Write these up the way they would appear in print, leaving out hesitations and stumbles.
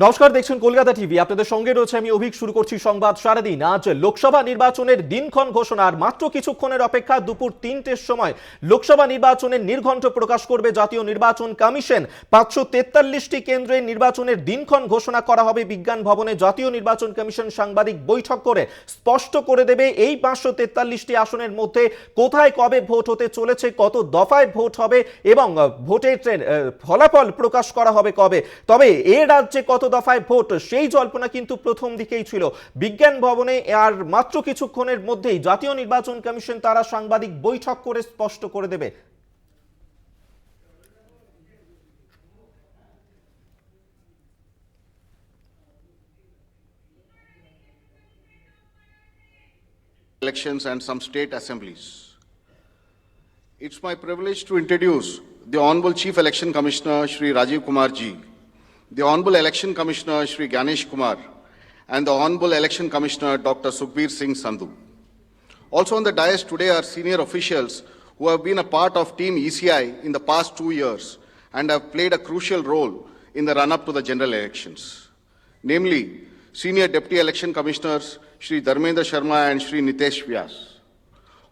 নমস্কার, দেখছেন কলকাতা টিভি। আপনাদের সঙ্গে রয়েছে আমি অভিক। শুরু করছি সংবাদ সারাদিন। আজ লোকসভা নির্বাচনের দিনক্ষণ ঘোষণার মাত্র কিছুক্ষণের অপেক্ষা। দুপুর ৩টের সময় লোকসভা নির্বাচনের নির্ঘণ্ট প্রকাশ করবে জাতীয় নির্বাচন কমিশন। ৫৪৩টি কেন্দ্রে নির্বাচনের দিনক্ষণ ঘোষণা করা হবে বিজ্ঞান ভবনে। জাতীয় নির্বাচন কমিশন সাংবাদিক বৈঠক করে স্পষ্ট করে দেবে এই ৫৪৩টি আসনের মধ্যে কোথায় কবে ভোট হতে চলেছে, কত দফায় ভোট হবে এবং ভোটের ফলাফল প্রকাশ করা হবে কবে। তবে এ রাজ্যে কত দফায় ভোট সেই জল্পনা কিন্তু প্রথম দিকেই ছিল। বিজ্ঞান ভবনে আর মাত্র কিছুক্ষণের মধ্যেই জাতীয় নির্বাচন কমিশন তারা সাংবাদিক বৈঠক করে স্পষ্ট করে দেবে। Elections and some state assemblies. It's my privilege to introduce the Honorable Chief Election Commissioner Shri Rajiv Kumar Ji, the Honorable Election Commissioner Shri Ganesh Kumar, and the Honorable Election Commissioner Dr. Sukhbir Singh Sandhu. Also on the dais today are senior officials who have been a part of Team ECI in the past 2 years and have played a crucial role in the run-up to the general elections. Namely, Senior Deputy Election Commissioners Shri Dharmendra Sharma and Shri Nitesh Vyas.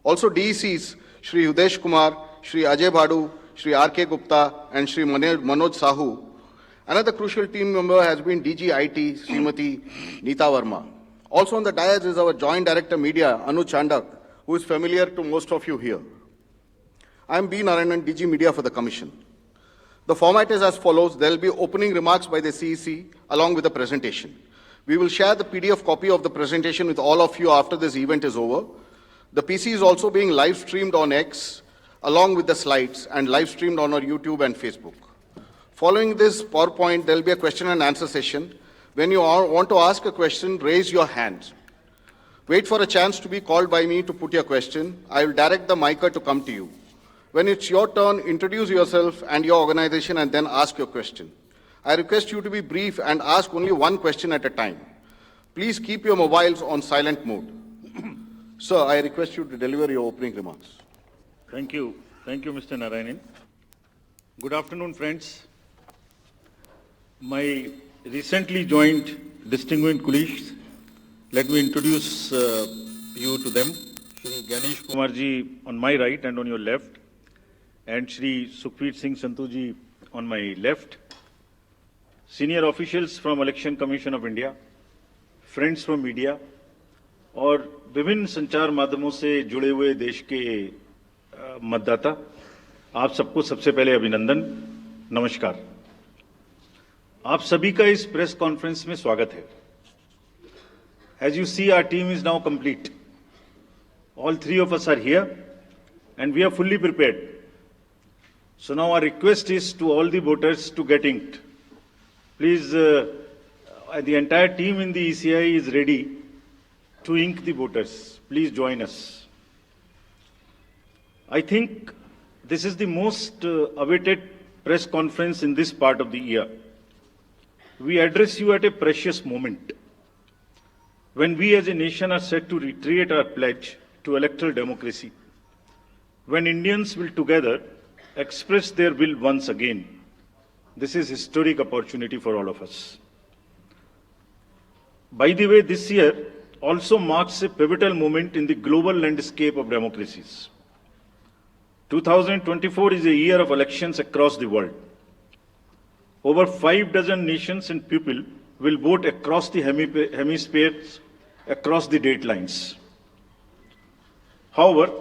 Also DECs Shri Udesh Kumar, Shri Ajay Bhadu, Shri R.K. Gupta and Shri Manoj Sahu. Another crucial team member has been DG IT Srimati Neeta Verma. Also on the dais is our Joint Director Media Anu Chandak, who is familiar to most of you here. I am B. Narayanan, DG Media for the Commission. The format is as follows. There will be opening remarks by the CEC along with the presentation. We will share the PDF copy of the presentation with all of you after this event is over. The PC is also being live streamed on X along with the slides and live streamed on our YouTube and Facebook. Following this PowerPoint, there will be a question and answer session. When you want to ask a question, raise your hand. Wait for a chance to be called by me to put your question. I will direct the micer to come to you. When it's your turn, introduce yourself and your organization and then ask your question. I request you to be brief and ask only one question at a time. Please keep your mobiles on silent mode. Sir, I request you to deliver your opening remarks. Thank you. Thank you, Mr. Narayanan. Good afternoon, friends. My recently joined distinguished colleagues, let me introduce you to them. Shri Ganesh Kumar ji on my right and on your left, and Shri Sukhbir Singh Sandhu ji on my left. Senior officials from Election Commission of India, friends from media और विभिन्न संचार माध्यमों से जुड़े हुए देश के मतदाता, आप सबको सबसे पहले अभिनंदन, नमस्कार। आप सभी का इस प्रेस कॉन्फ्रेंस में स्वागत है। As you see, our team is now complete. All three of us are here and we are fully prepared. So now our request is to all the voters to get inked. Please, the entire team in the ECI is ready to ink the voters. Please join us. I think this is the most awaited press conference in this part of the year. We address you at a precious moment when we as a nation are set to reiterate our pledge to electoral democracy, when Indians will together express their will once again. This is historic opportunity for all of us. By the way, this year also marks a pivotal moment in the global landscape of democracies. 2024 is a year of elections across the world. Over 6 nations and people will vote across the hemispheres, across the date lines. However,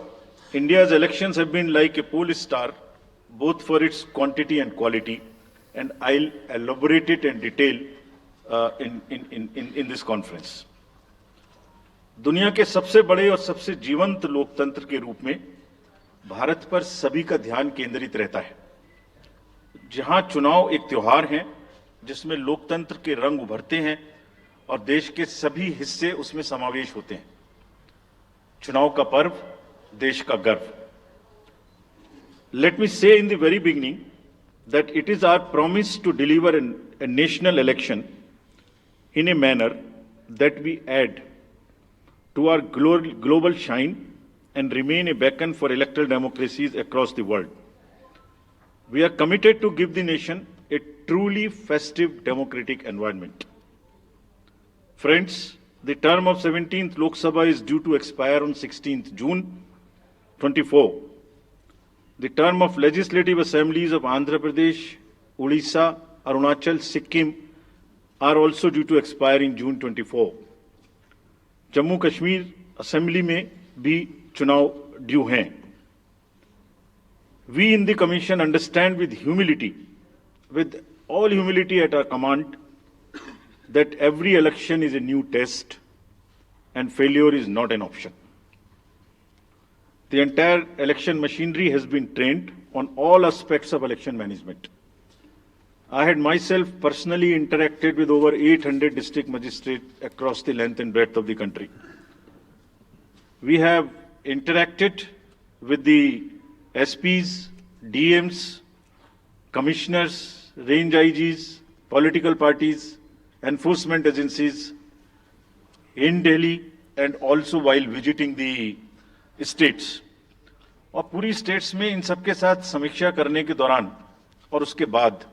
India's elections have been like a pole star, both for its quantity and quality, and I'll elaborate it in detail in this conference. दुनिया के सबसे बड़े और सबसे जीवंत लोकतंत्र के रूप में भारत पर सभी का ध्यान केंद्रित रहता है। जहां चुनाव एक त्योहार है जिसमें लोकतंत्र के रंग उभरते हैं और देश के सभी हिस्से उसमें समावेश होते हैं। चुनाव का पर्व, देश का गर्व। Let me say in the very beginning that it is our promise to deliver a national election in a manner that we add to our global shine and remain a beacon for electoral democracies across the world. We are committed to give the nation a truly festive democratic environment. Friends, the term of 17th Lok Sabha is due to expire on 16th June 24. The term of legislative assemblies of Andhra Pradesh, Odisha, Arunachal, Sikkim are also due to expire in June 24. Jammu Kashmir assembly में भी चुनाव due हैं. We in the Commission understand with all humility at our command, that every election is a new test and failure is not an option. The entire election machinery has been trained on all aspects of election management. I had myself personally interacted with over 800 district magistrates across the length and breadth of the country. We have interacted with the SPs, DMs, commissioners, range IGs, political parties, enforcement agencies in Delhi and also while visiting the states. और पूरी states में इन सबके साथ समीक्षा करने के दौरान और उसके बाद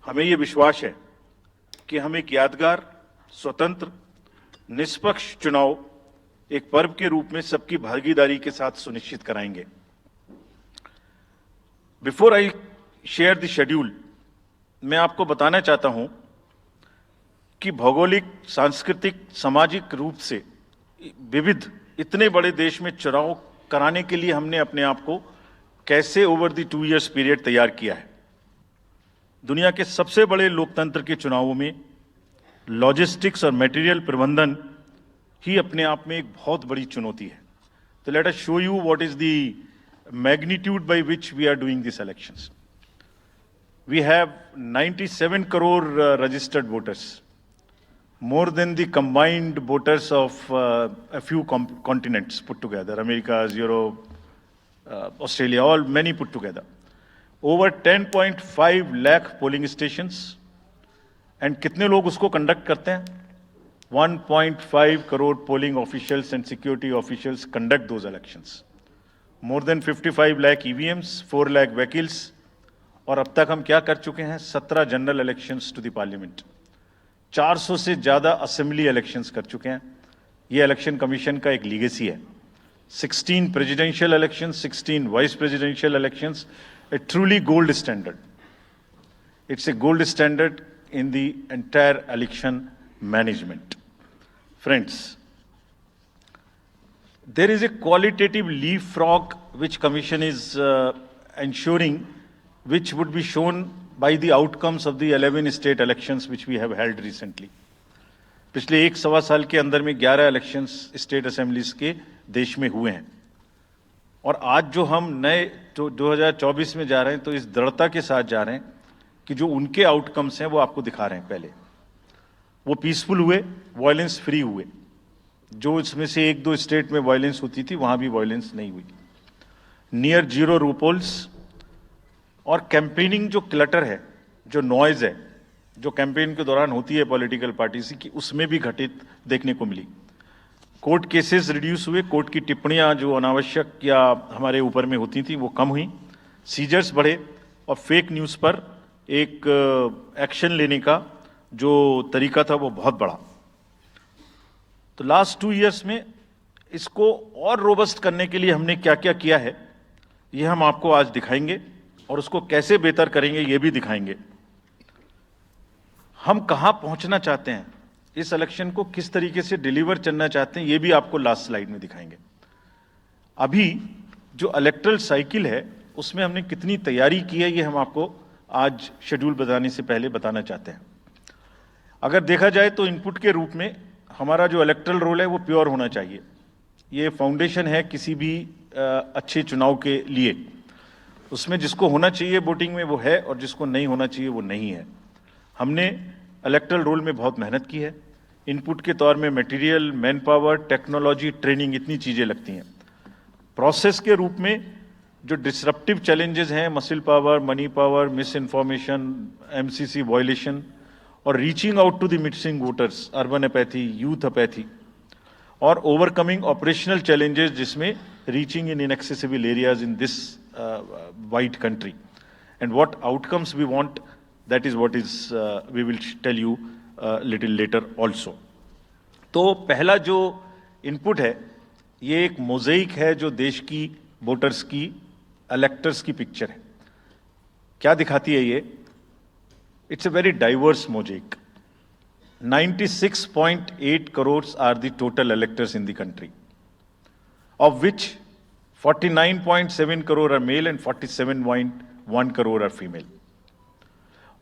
हमें ये विश्वास है कि हम एक यादगार, स्वतंत्र, निष्पक्ष चुनाव एक पर्व के रूप में सबकी भागीदारी के साथ सुनिश्चित कराएंगे. Before I share the schedule, मैं आपको बताना चाहता हूं कि भौगोलिक, सांस्कृतिक, सामाजिक रूप से विविध इतने बड़े देश में चुनाव कराने के लिए हमने अपने आप को कैसे ओवर द 2 इयर्स पीरियड तैयार किया है. दुनिया के सबसे बड़े लोकतंत्र के चुनावों में लॉजिस्टिक्स और मटेरियल प्रबंधन ही अपने आप में एक बहुत बड़ी चुनौती है. तो let us show you what is the magnitude by which we are doing this elections. We have 97 crore registered voters, more than the combined voters of a few continents put together, America, Europe, Australia, all many put together. Over 10.5 lakh polling stations. And कितने लोग उसको conduct करते हैं? 1.5 crore polling officials and security officials conduct those elections. More than 55 lakh EVMs, 4 lakh vehicles. और अब तक हम क्या कर चुके हैं? 17 general elections to the parliament, 400 से ज्यादा असेंबली इलेक्शंस कर चुके हैं. ये इलेक्शन कमीशन का एक लीगेसी है. 16 presidential elections, 16 vice presidential elections, a truly gold standard. It's a gold standard in the entire election management. Friends, there is a qualitative leapfrog which Commission is ensuring, which would be shown by the outcomes of the 11 state elections which we have held recently. पिछले 1-1.25 साल के अंदर में 11 elections state assemblies के देश में हुए हैं. और आज जो हम नए 2024 में जा रहे हैं, तो इस दृढ़ता के साथ जा रहे हैं कि जो उनके आउटकम्स हैं वो आपको दिखा रहे हैं. पहले वो पीसफुल हुए, वायलेंस फ्री हुए. जो इसमें से 1-2 स्टेट में वायलेंस होती थी, वहां भी वायलेंस नहीं हुई. Near zero repolls. और कैंपेनिंग जो क्लटर है, जो नॉइज है, जो कैंपेन के दौरान होती है पॉलिटिकल पार्टीज की, उसमें भी घटित देखने को मिली. कोर्ट केसेस रिड्यूस हुए. कोर्ट की टिप्पणियां जो अनावश्यक या हमारे ऊपर में होती थी वो कम हुई. सीजर्स बढ़े. और फेक न्यूज़ पर एक एक्शन लेने का जो तरीका था वो बहुत बढ़ा. तो लास्ट 2 इयर्स में इसको और रोबस्ट करने के लिए हमने क्या क्या किया है, ये हम आपको आज दिखाएंगे. और उसको कैसे बेहतर करेंगे ये भी दिखाएंगे. हम कहां पहुंचना चाहते हैं, इस इलेक्शन को किस तरीके से डिलीवर करना चाहते हैं, ये भी आपको लास्ट स्लाइड में दिखाएंगे. अभी जो इलेक्टरल साइकिल है उसमें हमने कितनी तैयारी की है, ये हम आपको आज शेड्यूल बताने से पहले बताना चाहते हैं. अगर देखा जाए तो इनपुट के रूप में हमारा जो इलेक्टरल रोल है वो प्योर होना चाहिए. ये फाउंडेशन है किसी भी अच्छे चुनाव के लिए. उसमें जिसको होना चाहिए वोटिंग में वो है, और जिसको नहीं होना चाहिए वो नहीं है. हमने इलेक्टरल रोल में बहुत मेहनत की है. इनपुट के तौर में material, man power, technology, training, इतनी चीज़ें लगती हैं. प्रोसेस के रूप में जो डिसरप्टिव चैलेंजेस हैं, muscle power, money power, misinformation, MCC violation और reaching out to the missing voters, urban apathy, youth apathy, और ओवरकमिंग ऑपरेशनल चैलेंजेस जिसमें reaching in inaccessible areas in this wide country, and what outcomes we want That is what is we will tell you little later also. तो पहला जो input है ये एक मोज़ेइक है जो देश की वोटर्स की इलेक्टर्स की पिक्चर है. क्या दिखाती है ये? It's a very diverse mosaic. 96.8 crores are the total electors in the country, of which 49.7 crore are male and 47.1 crore are female.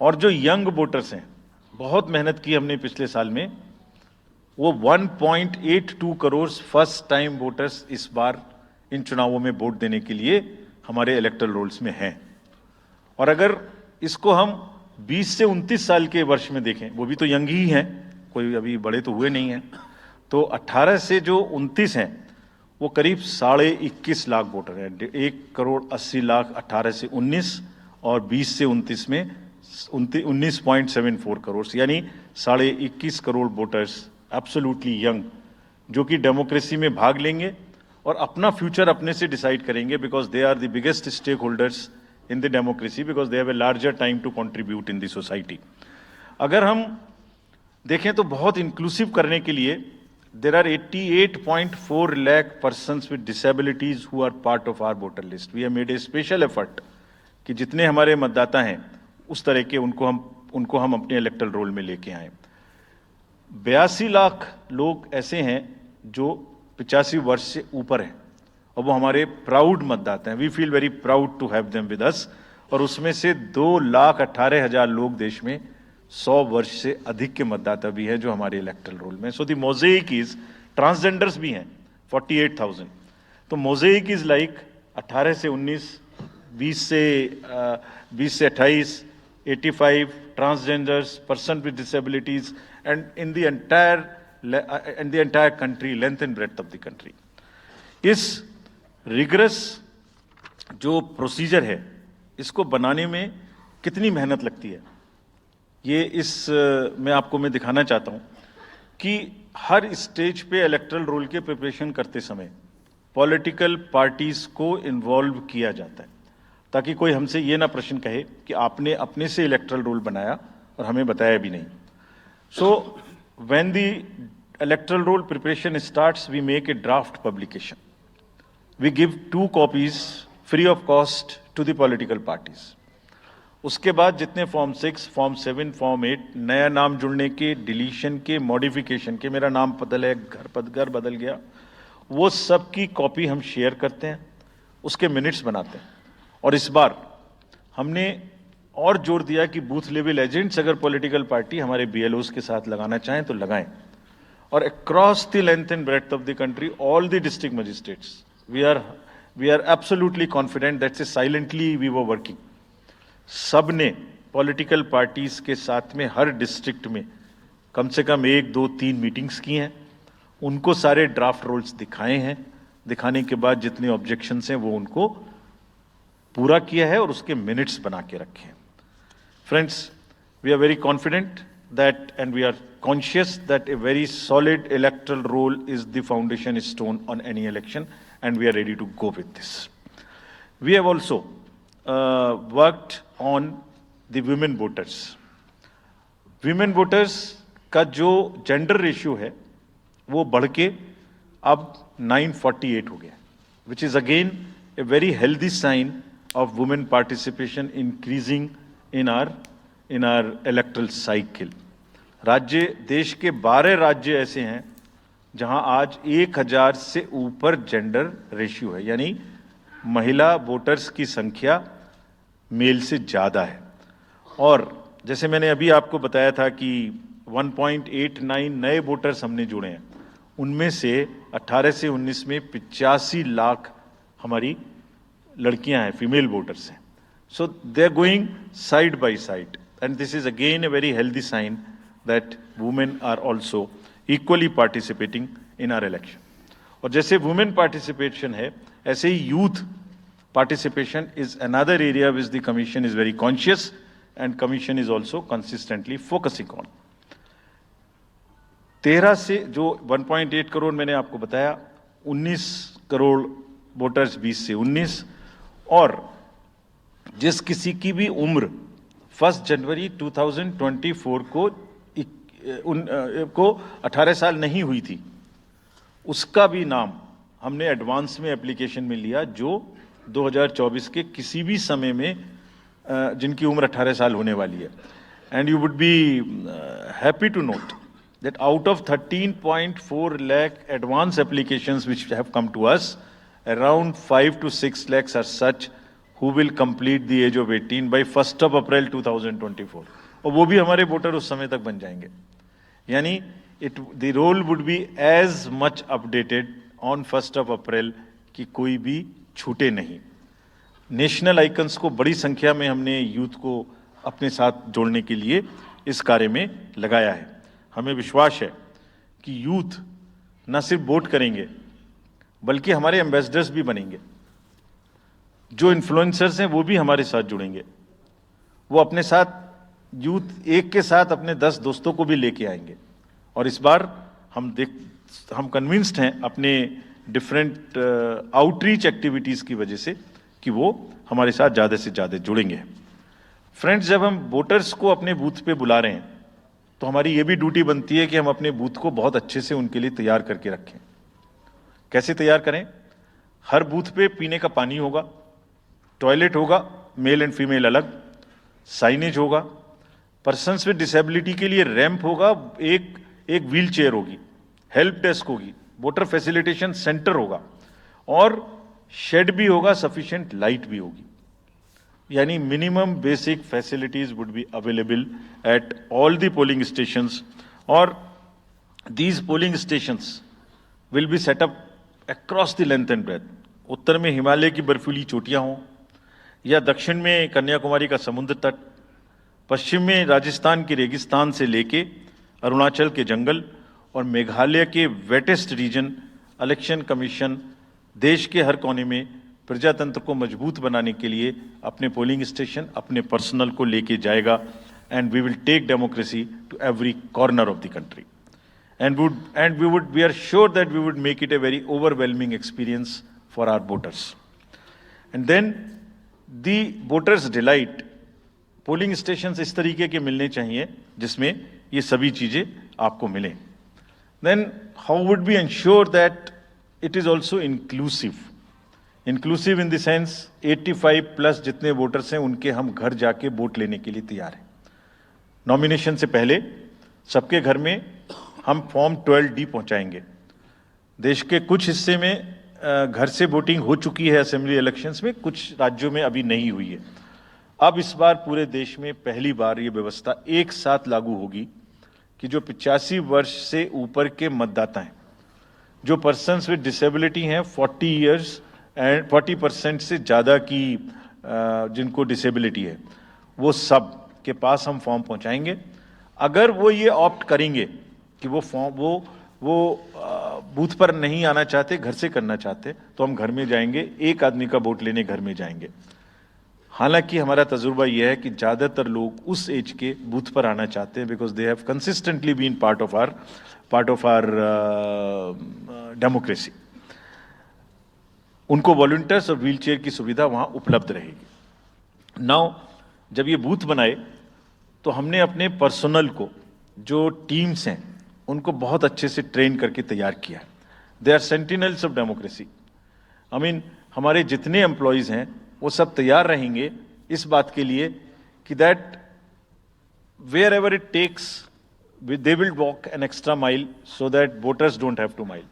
और जो यंग वोटर्स हैं, बहुत मेहनत की हमने पिछले साल में, वो 1.82 करोड़ फर्स्ट टाइम वोटर्स इस बार इन चुनावों में वोट देने के लिए हमारे इलेक्टोरल रोल्स में हैं. और अगर इसको हम 20 से 29 साल के वर्ष में देखें, वो भी तो यंग ही हैं, कोई अभी बड़े तो हुए नहीं हैं, तो 18 से जो 29 हैं वो करीब 21.5 लाख वोटर हैं. 1.80 करोड़ 18 से 19 और 20 से 29 में 19.74 करोड़, यानी 21.5 करोड़ वोटर्स एब्सोल्युटली यंग, जो कि डेमोक्रेसी में भाग लेंगे और अपना फ्यूचर अपने से डिसाइड करेंगे, because they are the biggest stakeholders in the democracy because they have a larger time to contribute in the society. अगर हम देखें तो बहुत इंक्लूसिव करने के लिए there are 88.4 lakh persons with disabilities who are part of our voter list. We have made a special effort कि जितने हमारे मतदाता हैं उस तरह के उनको हम अपने इलेक्टोरल रोल में लेके आए. 82 लाख लोग ऐसे हैं जो 85 वर्ष से ऊपर हैं और वो हमारे प्राउड मतदाता हैं. We feel very proud to have them with us. और उसमें से 2,18,000 लोग देश में 100 वर्ष से अधिक के मतदाता भी हैं जो हमारे इलेक्टोरल रोल में. सो द मोज़ेइक इज, ट्रांसजेंडर्स भी हैं 48,000. तो मोज़ेइक इज लाइक 18 से 19, 20 से 28, 85 transgenders, person with disabilities, and in the entire country, length and breadth of the country. इस रिगरस जो प्रोसीजर है इसको बनाने में कितनी मेहनत लगती है, ये मैं आपको दिखाना चाहता हूं कि हर स्टेज पे इलेक्टोरल रोल के प्रिपरेशन करते समय पॉलिटिकल पार्टीज को इन्वॉल्व किया जाता है, ताकि कोई हमसे ये ना प्रश्न कहे कि आपने अपने से इलेक्टोरल रोल बनाया और हमें बताया भी नहीं. So when the electoral roll preparation starts, we make a draft publication. We give 2 copies free of cost to the political parties. उसके बाद जितने फॉर्म 6, फॉर्म 7, फॉर्म 8, नया नाम जुड़ने के, डिलीशन के, मॉडिफिकेशन के, मेरा नाम बदल है, घर बदल गया, वो सब की कॉपी हम शेयर करते हैं, उसके मिनट्स बनाते हैं. और इस बार हमने और जोर दिया कि बूथ लेवल एजेंट्स अगर पॉलिटिकल पार्टी हमारे BLOs के साथ लगाना चाहें तो लगाएं. और across the length and breadth of the country, all the district magistrates, we are absolutely confident that silently we were working. सब ने पॉलिटिकल पार्टीज के साथ में हर डिस्ट्रिक्ट में कम से कम 1, 2, 3 मीटिंग्स की हैं, उनको सारे ड्राफ्ट रोल्स दिखाए हैं. दिखाने के बाद जितने ऑब्जेक्शंस हैं वो उनको पूरा किया है और उसके मिनट्स बना के रखे हैं. Friends, we are very confident that and we are conscious that a very solid electoral roll is the foundation stone on any election, and we are ready to go with this. We have also worked on the women voters. Women voters का जो gender ratio है वो बढ़ के अब 948 हो गया, which is again a very healthy sign of women participation increasing in our electoral cycle. राज्य, देश के 12 राज्य ऐसे हैं जहां आज 1000 से ऊपर जेंडर रेशियो है, यानी महिला वोटर्स की संख्या मेल से ज़्यादा है. और जैसे मैंने अभी आपको बताया था कि 1.89 नए वोटर्स हमने जुड़े हैं, उनमें से 18 से 19 में 85 लाख हमारी लड़कियां हैं, फीमेल वोटर्स हैं. So they are going side by side, and this is again a very healthy sign that women are also equally participating in our election. और जैसे women participation है, ऐसे ही youth participation is another area which the commission is very conscious and commission is also consistently focusing on. 13 से जो 1.8 करोड़ मैंने आपको बताया, 19 crore voters 20 से 19, और जिस किसी की भी उम्र 1 जनवरी 2024 को 18 साल नहीं हुई थी, उसका भी नाम हमने एडवांस में एप्लीकेशन में लिया, जो 2024 के किसी भी समय में जिनकी उम्र 18 साल होने वाली है. And you would be happy to note that out of 13.4 lakh advance applications which have come to us, around 5 to 6 lakhs are such who will complete the age of 18 by 1st of April 2024. और वो भी हमारे voter उस समय तक बन जाएंगे. यानी the roll would be as much updated on 1st of April कि कोई भी छूटे नहीं. नेशनल आइकन्स को बड़ी संख्या में हमने यूथ को अपने साथ जोड़ने के लिए इस कार्य में लगाया है. हमें विश्वास है कि यूथ न सिर्फ वोट करेंगे बल्कि हमारे एम्बेसडर्स भी बनेंगे. जो इन्फ्लुएंसर्स हैं वो भी हमारे साथ जुड़ेंगे. वो अपने साथ यूथ एक के साथ अपने 10 दोस्तों को भी लेके आएंगे. और इस बार हम कन्विंस्ड हैं अपने डिफरेंट आउटरीच एक्टिविटीज़ की वजह से कि वो हमारे साथ ज़्यादा से ज़्यादा जुड़ेंगे. फ्रेंड्स, जब हम वोटर्स को अपने बूथ पे बुला रहे हैं तो हमारी ये भी ड्यूटी बनती है कि हम अपने बूथ को बहुत अच्छे से उनके लिए तैयार करके रखें. कैसे तैयार करें? हर बूथ पे पीने का पानी होगा, टॉयलेट होगा, मेल एंड फीमेल अलग, साइनेज होगा, पर्सन्स विद डिसेबिलिटी के लिए रैंप होगा, एक व्हील चेयर होगी, हेल्प डेस्क होगी, वोटर फैसिलिटेशन सेंटर होगा और शेड भी होगा, सफिशिएंट लाइट भी होगी. यानी minimum basic facilities would be available at all the polling stations. और these polling stations will be set up across the length and breadth. उत्तर में हिमालय की बर्फीली चोटियां हों या दक्षिण में कन्याकुमारी का समुद्र तट, पश्चिम में राजस्थान के रेगिस्तान से लेके अरुणाचल के जंगल और मेघालय के वेटेस्ट रीजन, इलेक्शन कमीशन देश के हर कोने में प्रजातंत्र को मजबूत बनाने के लिए अपने पोलिंग स्टेशन, अपने पर्सनल को लेके जाएगा. And we will take democracy to every corner of the country. We are sure that we would make it a very overwhelming experience for our voters. And then the voters delight. Polling stations इस तरीके के मिलने चाहिए जिसमें ये सभी चीजें आपको मिलें. Then how would we ensure that it is also inclusive? Inclusive in the sense 85 plus जितने वोटर्स हैं उनके हम घर जाके वोट लेने के लिए तैयार हैं. नॉमिनेशन से पहले सबके घर में हम फॉर्म 12D पहुंचाएंगे. देश के कुछ हिस्से में घर से वोटिंग हो चुकी है असेंबली इलेक्शंस में, कुछ राज्यों में अभी नहीं हुई है. अब इस बार पूरे देश में पहली बार ये व्यवस्था एक साथ लागू होगी कि जो 85 वर्ष से ऊपर के मतदाता हैं, जो पर्सन्स विद डिसेबिलिटी हैं, 40 ईयर्स एंड 40% से ज़्यादा की जिनको डिसेबिलिटी है, वो सब के पास हम फॉर्म पहुंचाएंगे. अगर वो ये ऑप्ट करेंगे कि वो फॉर्म वो बूथ पर नहीं आना चाहते, घर से करना चाहते, तो हम घर में जाएंगे, एक आदमी का वोट लेने घर में जाएंगे. हालांकि हमारा तजुर्बा यह है कि ज़्यादातर लोग उस एज के बूथ पर आना चाहते हैं because they have consistently been part of our democracy. उनको वॉलंटियर्स और व्हीलचेयर की सुविधा वहां उपलब्ध रहेगी. नाउ जब ये बूथ बनाए तो हमने अपने पर्सनल को, जो टीम्स हैं, उनको बहुत अच्छे से ट्रेन करके तैयार किया. They are sentinels of democracy. I mean हमारे जितने एम्प्लॉयज हैं वो सब तैयार रहेंगे इस बात के लिए कि that wherever it takes they will walk an extra mile so that voters don't have to mile.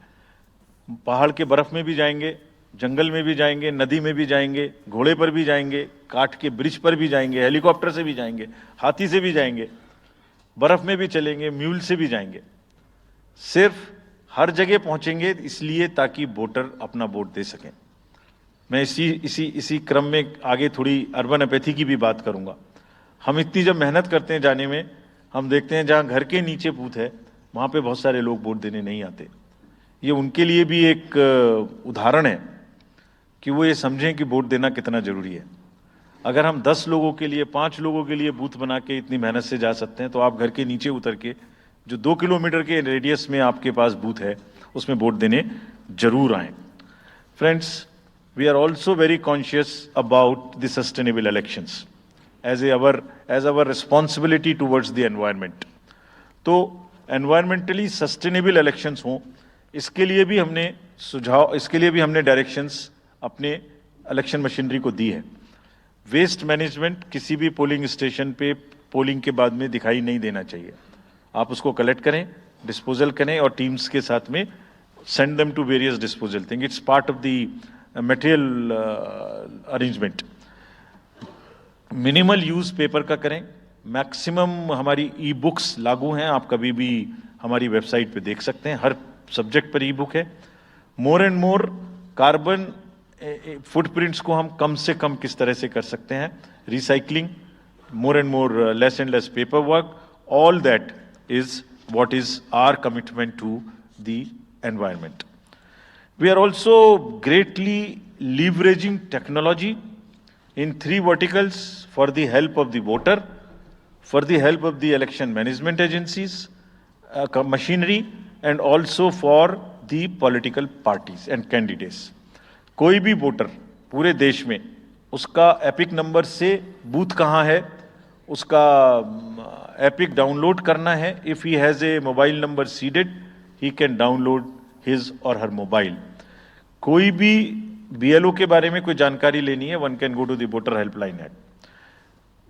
पहाड़ के बर्फ में भी जाएंगे, जंगल में भी जाएंगे, नदी में भी जाएंगे, घोड़े पर भी जाएंगे, काठ के ब्रिज पर भी जाएंगे, हेलीकॉप्टर से भी जाएंगे, हाथी से भी जाएंगे, बर्फ में भी चलेंगे, म्यूल से भी जाएंगे. सिर्फ हर जगह पहुंचेंगे इसलिए ताकि वोटर अपना वोट दे सकें. मैं इसी क्रम में आगे थोड़ी अर्बन एपैथी की भी बात करूंगा. हम इतनी जब मेहनत करते हैं जाने में, हम देखते हैं जहां घर के नीचे बूथ है वहां पे बहुत सारे लोग वोट देने नहीं आते. ये उनके लिए भी एक उदाहरण है कि वो ये समझें कि वोट देना कितना जरूरी है. अगर हम 10 लोगों के लिए, 5 लोगों के लिए बूथ बना के इतनी मेहनत से जा सकते हैं, तो आप घर के नीचे उतर के जो 2 किलोमीटर के रेडियस में आपके पास बूथ है उसमें वोट देने जरूर आए. Friends, we are also very conscious about the sustainable elections. as our responsibility towards the environment. तो environmentally sustainable elections हों, इसके लिए भी हमने डायरेक्शंस अपने इलेक्शन मशीनरी को दी है। वेस्ट मैनेजमेंट किसी भी पोलिंग स्टेशन पे पोलिंग के बाद में दिखाई नहीं देना चाहिए। आप उसको कलेक्ट करें, डिस्पोजल करें और टीम्स के साथ में send them to various disposal thing. It's part of the material arrangement. Minimal use paper का करें। मैक्सिमम हमारी ई बुक्स लागू हैं, आप कभी भी हमारी वेबसाइट पे देख सकते हैं, हर सब्जेक्ट पर ई बुक है। More and more carbon footprints को हम कम से कम किस तरह से कर सकते हैं, recycling, more and more less and less paperwork, all that is what is our commitment to the environment. We are also greatly leveraging technology in 3 verticals for the help of the voter, for the help of the election management agencies, machinery, and also for the political parties and candidates. कोई भी voter पूरे देश में उसका epic number से booth कहाँ है, उसका एपिक डाउनलोड करना है। If he has a mobile number seeded, he can download his और हर मोबाइल। कोई भी बीएलओ के बारे में कोई जानकारी लेनी है, one can go to the voter helpline app.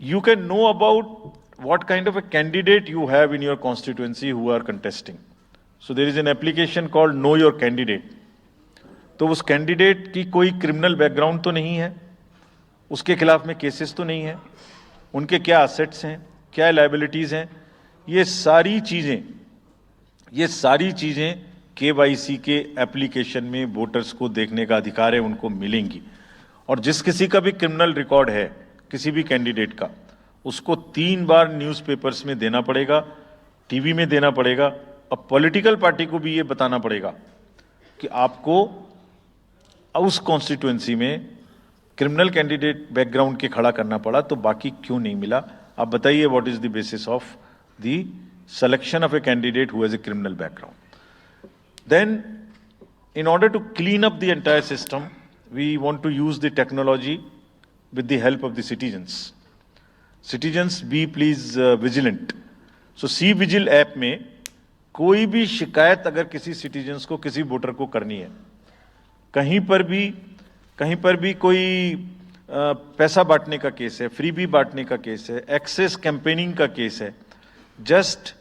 You can know about what kind of a candidate you have in your constituency who are contesting. So there is an application called Know Your Candidate. तो उस candidate की कोई criminal background तो नहीं है, उसके खिलाफ में केसेस तो नहीं है, उनके क्या असेट्स हैं, क्या लायबिलिटीज हैं, ये सारी चीजें केवाईसी के एप्लीकेशन में वोटर्स को देखने का अधिकार है, उनको मिलेंगी। और जिस किसी का भी क्रिमिनल रिकॉर्ड है किसी भी कैंडिडेट का, उसको 3 बार न्यूज़पेपर्स में देना पड़ेगा, टीवी में देना पड़ेगा, और पॉलिटिकल पार्टी को भी ये बताना पड़ेगा कि आपको उस कॉन्स्टिट्यूएंसी में क्रिमिनल कैंडिडेट बैकग्राउंड के खड़ा करना पड़ा, तो बाकी क्यों नहीं मिला। आप बताइए, what is the basis of the selection of a candidate who has a criminal background. Then in order to clean up the entire system, we want to use the technology with the help of the citizens. Citizens, be please vigilant. So C-Vigil app में कोई भी शिकायत अगर किसी citizens को, किसी voter को करनी है, कहीं पर भी कोई पैसा बांटने का केस है, फ्रीबी बांटने का केस है, एक्सेस कैंपेनिंग का केस है, जस्ट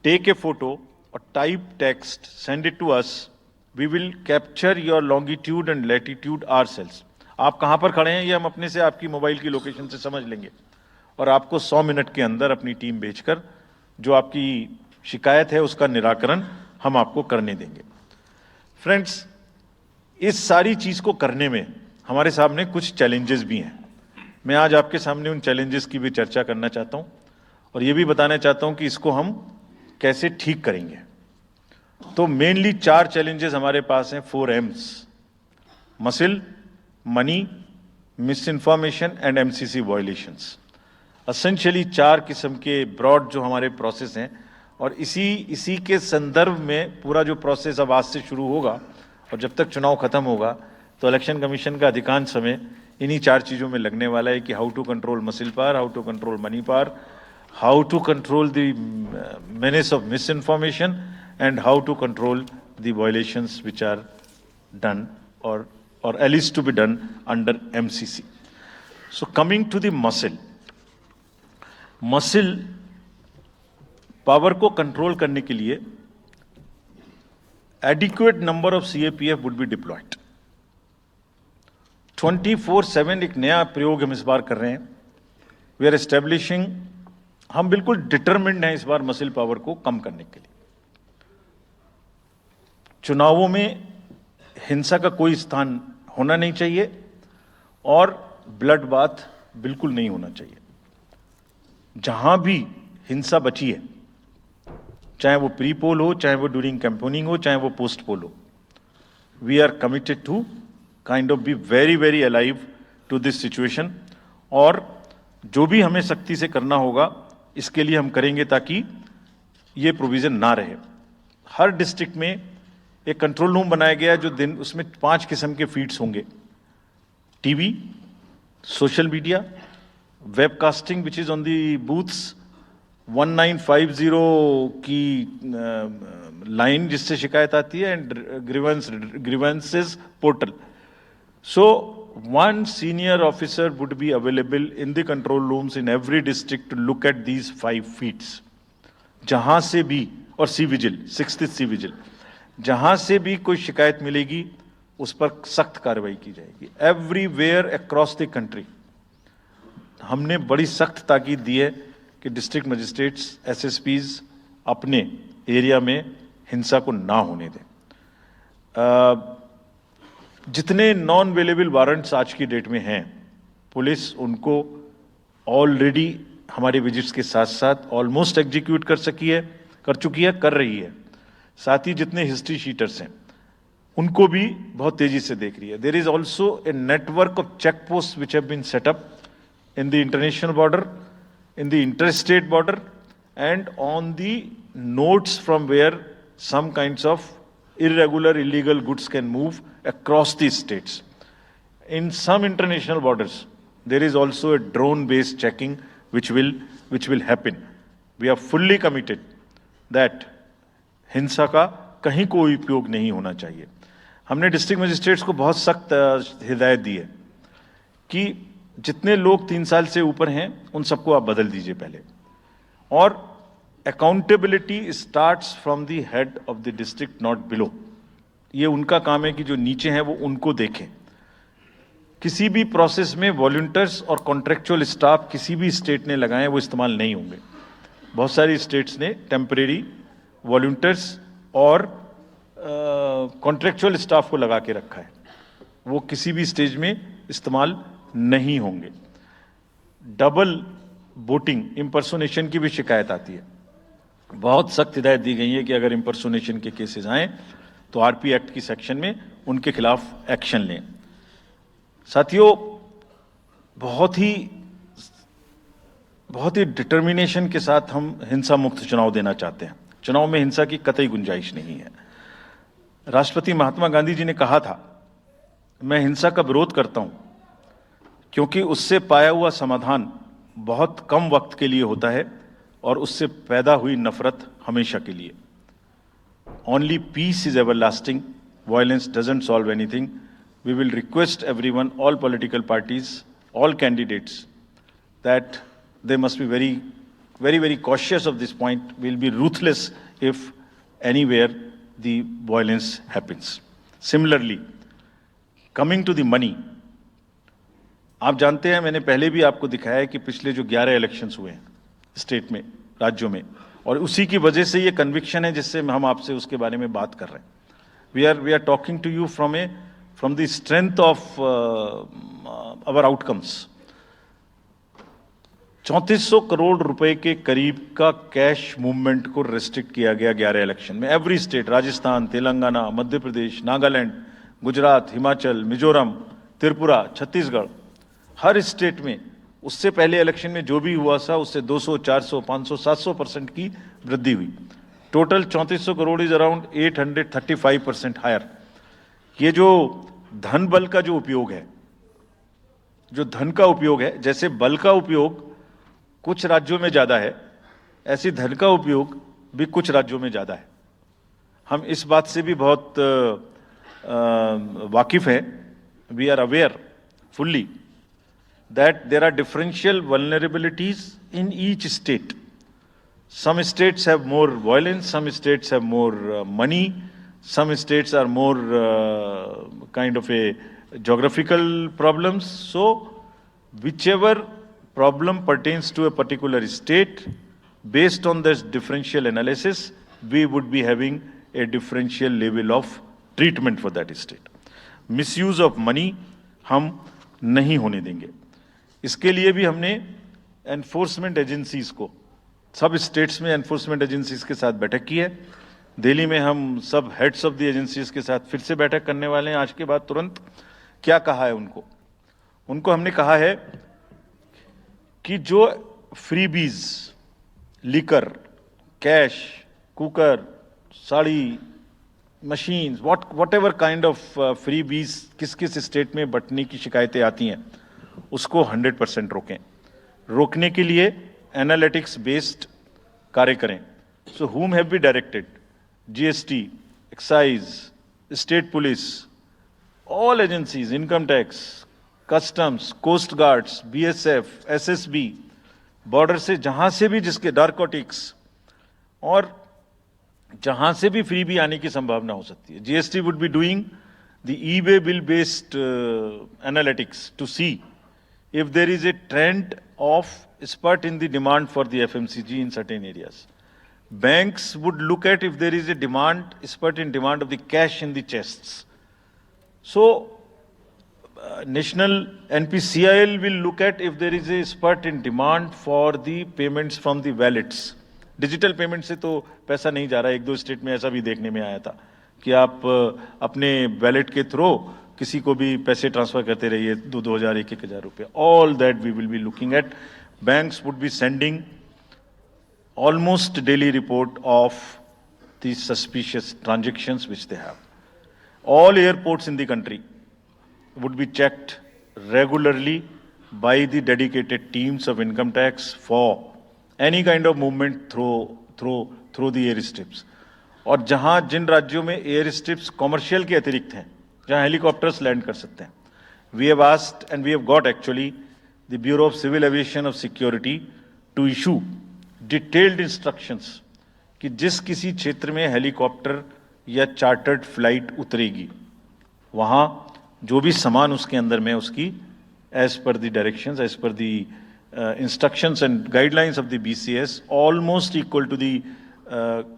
टेक ए फोटो और type text, send it to us, we will capture your longitude and latitude ourselves. आप कहाँ पर खड़े हैं ये हम अपने से आपकी मोबाइल की लोकेशन से समझ लेंगे, और आपको 100 मिनट के अंदर अपनी टीम भेजकर जो आपकी शिकायत है उसका निराकरण हम आपको करने देंगे। फ्रेंड्स, इस सारी चीज को करने में हमारे सामने कुछ चैलेंजेस भी हैं। मैं आज आपके सामने उन चैलेंजेस की भी चर्चा करना चाहता हूं और ये भी बताना चाहता हूं कि इसको हम कैसे ठीक करेंगे। तो मेनली 4 चैलेंजेस हमारे पास हैं, 4 M's: muscle, money, miss information and MCC violations. Essentially 4 किस्म के ब्रॉड जो हमारे प्रोसेस हैं, और इसी के संदर्भ में पूरा जो प्रोसेस अब आज से शुरू होगा और जब तक चुनाव खत्म होगा, तो इलेक्शन कमीशन का अधिकांश समय इन्हीं 4 चीज़ों में लगने वाला है कि how to control muscle power, how to control money power, how to control the menace of misinformation, and how to control the violations which are done or at least to be done under MCC. So coming to the muscle power को control करने के लिए adequate number of CAPF would be deployed. 24/7 एक नया प्रयोग हम इस बार कर रहे हैं। We are establishing, हम बिल्कुल डिटरमिन्ड हैं इस बार मसिल पावर को कम करने के लिए। चुनावों में हिंसा का कोई स्थान होना नहीं चाहिए और ब्लड बाथ बिल्कुल नहीं होना चाहिए। जहां भी हिंसा बची है, चाहे वो प्री पोल हो, चाहे वो ड्यूरिंग कैंपेनिंग हो, चाहे वो पोस्ट पोल हो, we are committed to kind of be very very alive to this situation. और जो भी हमें सख्ती से करना होगा इसके लिए हम करेंगे ताकि ये प्रोविजन ना रहे। हर डिस्ट्रिक्ट में एक कंट्रोल रूम बनाया गया है जो दिन उसमें 5 किस्म के फीड्स होंगे: TV, social media, webcasting which is on the booths, 1950 की लाइन जिससे शिकायत आती है, and grievances portal. So one senior officer would be available in the control rooms in every district to look at these 5 feeds. जहां से भी, और C vigil, 6th C vigil, जहां से भी कोई शिकायत मिलेगी उस पर सख्त कार्रवाई की जाएगी. एवरीवेयर अक्रॉस द कंट्री हमने बड़ी सख्त ताकीद दी है कि डिस्ट्रिक्ट मजिस्ट्रेट्स, एसएसपीज अपने एरिया में हिंसा को ना होने दें. जितने नॉन अवेलेबल वारंट्स आज की डेट में हैं, पुलिस उनको ऑलरेडी हमारे विजिट्स के साथ साथ ऑलमोस्ट एग्जीक्यूट कर चुकी है, कर रही है. साथ ही जितने हिस्ट्री शीटर्स हैं उनको भी बहुत तेजी से देख रही है. There is also a network of check post which have been set up in the international border, in the interstate border, and on the nodes from where some kinds of irregular, illegal goods can move across these states. In some international borders, there is also a drone-based checking which will happen. We are fully committed that हिंसा का कहीं कोई उपयोग नहीं होना चाहिए. हमने district magistrates को बहुत सख्त हिदायत दी है कि जितने लोग 3 साल से ऊपर हैं उन सबको आप बदल दीजिए पहले, और accountability starts from the head of the district, not below. ये उनका काम है कि जो नीचे हैं वो उनको देखें. किसी भी प्रोसेस में वॉलंटियर्स और कॉन्ट्रेक्चुअल स्टाफ किसी भी स्टेट ने लगाए वो इस्तेमाल नहीं होंगे. बहुत सारी स्टेट्स ने टेम्परेरी वॉलंटियर्स और कॉन्ट्रेक्चुअल स्टाफ को लगा के रखा है, वो किसी भी स्टेज में इस्तेमाल नहीं होंगे. डबल वोटिंग, इंपर्सोनेशन की भी शिकायत आती है. बहुत सख्त हिदायत दी गई है कि अगर इंपर्सोनेशन के केसेस आए तो आरपी एक्ट की सेक्शन में उनके खिलाफ एक्शन लें. साथियों, बहुत ही डिटर्मिनेशन के साथ हम हिंसा मुक्त चुनाव देना चाहते हैं. चुनाव में हिंसा की कतई गुंजाइश नहीं है. राष्ट्रपति महात्मा गांधी जी ने कहा था, मैं हिंसा का विरोध करता हूं क्योंकि उससे पाया हुआ समाधान बहुत कम वक्त के लिए होता है और उससे पैदा हुई नफरत हमेशा के लिए. Only peace is everlasting, violence doesn't solve anything. We will request everyone, all political parties, all candidates, that they must be very cautious of this point. We'll be ruthless if anywhere the violence happens. Similarly, coming to the money, आप जानते हैं, मैंने पहले भी आपको दिखाया है कि पिछले जो 11 इलेक्शंस हुए हैं स्टेट में, राज्यों में, और उसी की वजह से ये कन्विक्शन है जिससे हम आपसे उसके बारे में बात कर रहे हैं. We are talking to you from the strength of our outcomes. 3400 crore रुपए के करीब का कैश मूवमेंट को रेस्ट्रिक्ट किया गया 11 इलेक्शन में. एवरी स्टेट, राजस्थान, तेलंगाना, मध्य प्रदेश, नागालैंड, गुजरात, हिमाचल, मिजोरम, त्रिपुरा, छत्तीसगढ़, हर स्टेट में उससे पहले इलेक्शन में जो भी हुआ था उससे 200, 400, 500, 700% की वृद्धि हुई. Total 3400 crore is around 835% higher. ये जो धन बल का जो उपयोग है, जो धन का उपयोग है, जैसे बल का उपयोग कुछ राज्यों में ज्यादा है, ऐसी धन का उपयोग भी कुछ राज्यों में ज्यादा है. हम इस बात से भी बहुत वाकिफ हैं. We are aware fully that there are differential vulnerabilities in each state. Some states have more violence, some states have more money, some states are more kind of a geographical problems. So whichever problem pertains to a particular state, based on this differential analysis, we would be having a differential level of treatment for that state. Misuse of money हम नहीं होने देंगे. इसके लिए भी हमने enforcement agencies को, सब स्टेट्स में एनफोर्समेंट एजेंसीज के साथ बैठक की है. दिल्ली में हम सब हेड्स ऑफ द एजेंसीज के साथ फिर से बैठक करने वाले हैं आज के बाद तुरंत. क्या कहा है उनको हमने कहा है कि जो freebies, liquor, cash, cooker, sari, machine, whatever kind of freebies किस किस स्टेट में बंटने की शिकायतें आती हैं, उसको 100% रोकें. रोकने के लिए एनालिटिक्स बेस्ड कार्य करें. So whom have we directed? GST, excise, state police, all agencies, income tax, customs, coast guards, BSF, SSB, border से जहां से भी जिसके नारकोटिक्स और जहां से भी फ्री भी आने की संभावना हो सकती है. GST would be doing the e way bill based analytics to see if there is a trend of spurt in the demand for the FMCG in certain areas. Banks would look at if there is a demand, spurt in demand of the cash in the chests. So, National NPCIL will look at if there is a spurt in demand for the payments from the wallets. Digital payment से तो पैसा नहीं जा रहा है. एक दो state में ऐसा भी देखने में आया था कि आप अपने वैलेट के थ्रू किसी को भी पैसे ट्रांसफर करते रहिए 2,000 1,000 रुपये. All that we will be looking at. Banks would be sending almost daily report of the suspicious transactions which they have. All airports in the country would be checked regularly by the dedicated teams of income tax for any kind of movement through the airstrips. और जहां जिन राज्यों में air strips commercial के अतिरिक्त हैं, जहां helicopters land कर सकते हैं, we have asked and we have got actually the bureau of civil aviation of security to issue detailed instructions कि जिस किसी क्षेत्र में हेलीकॉप्टर या चार्टर्ड फ्लाइट उतरेगी वहां जो भी सामान उसके अंदर में उसकी as per the directions, as per the instructions and guidelines of the BCS almost equal to the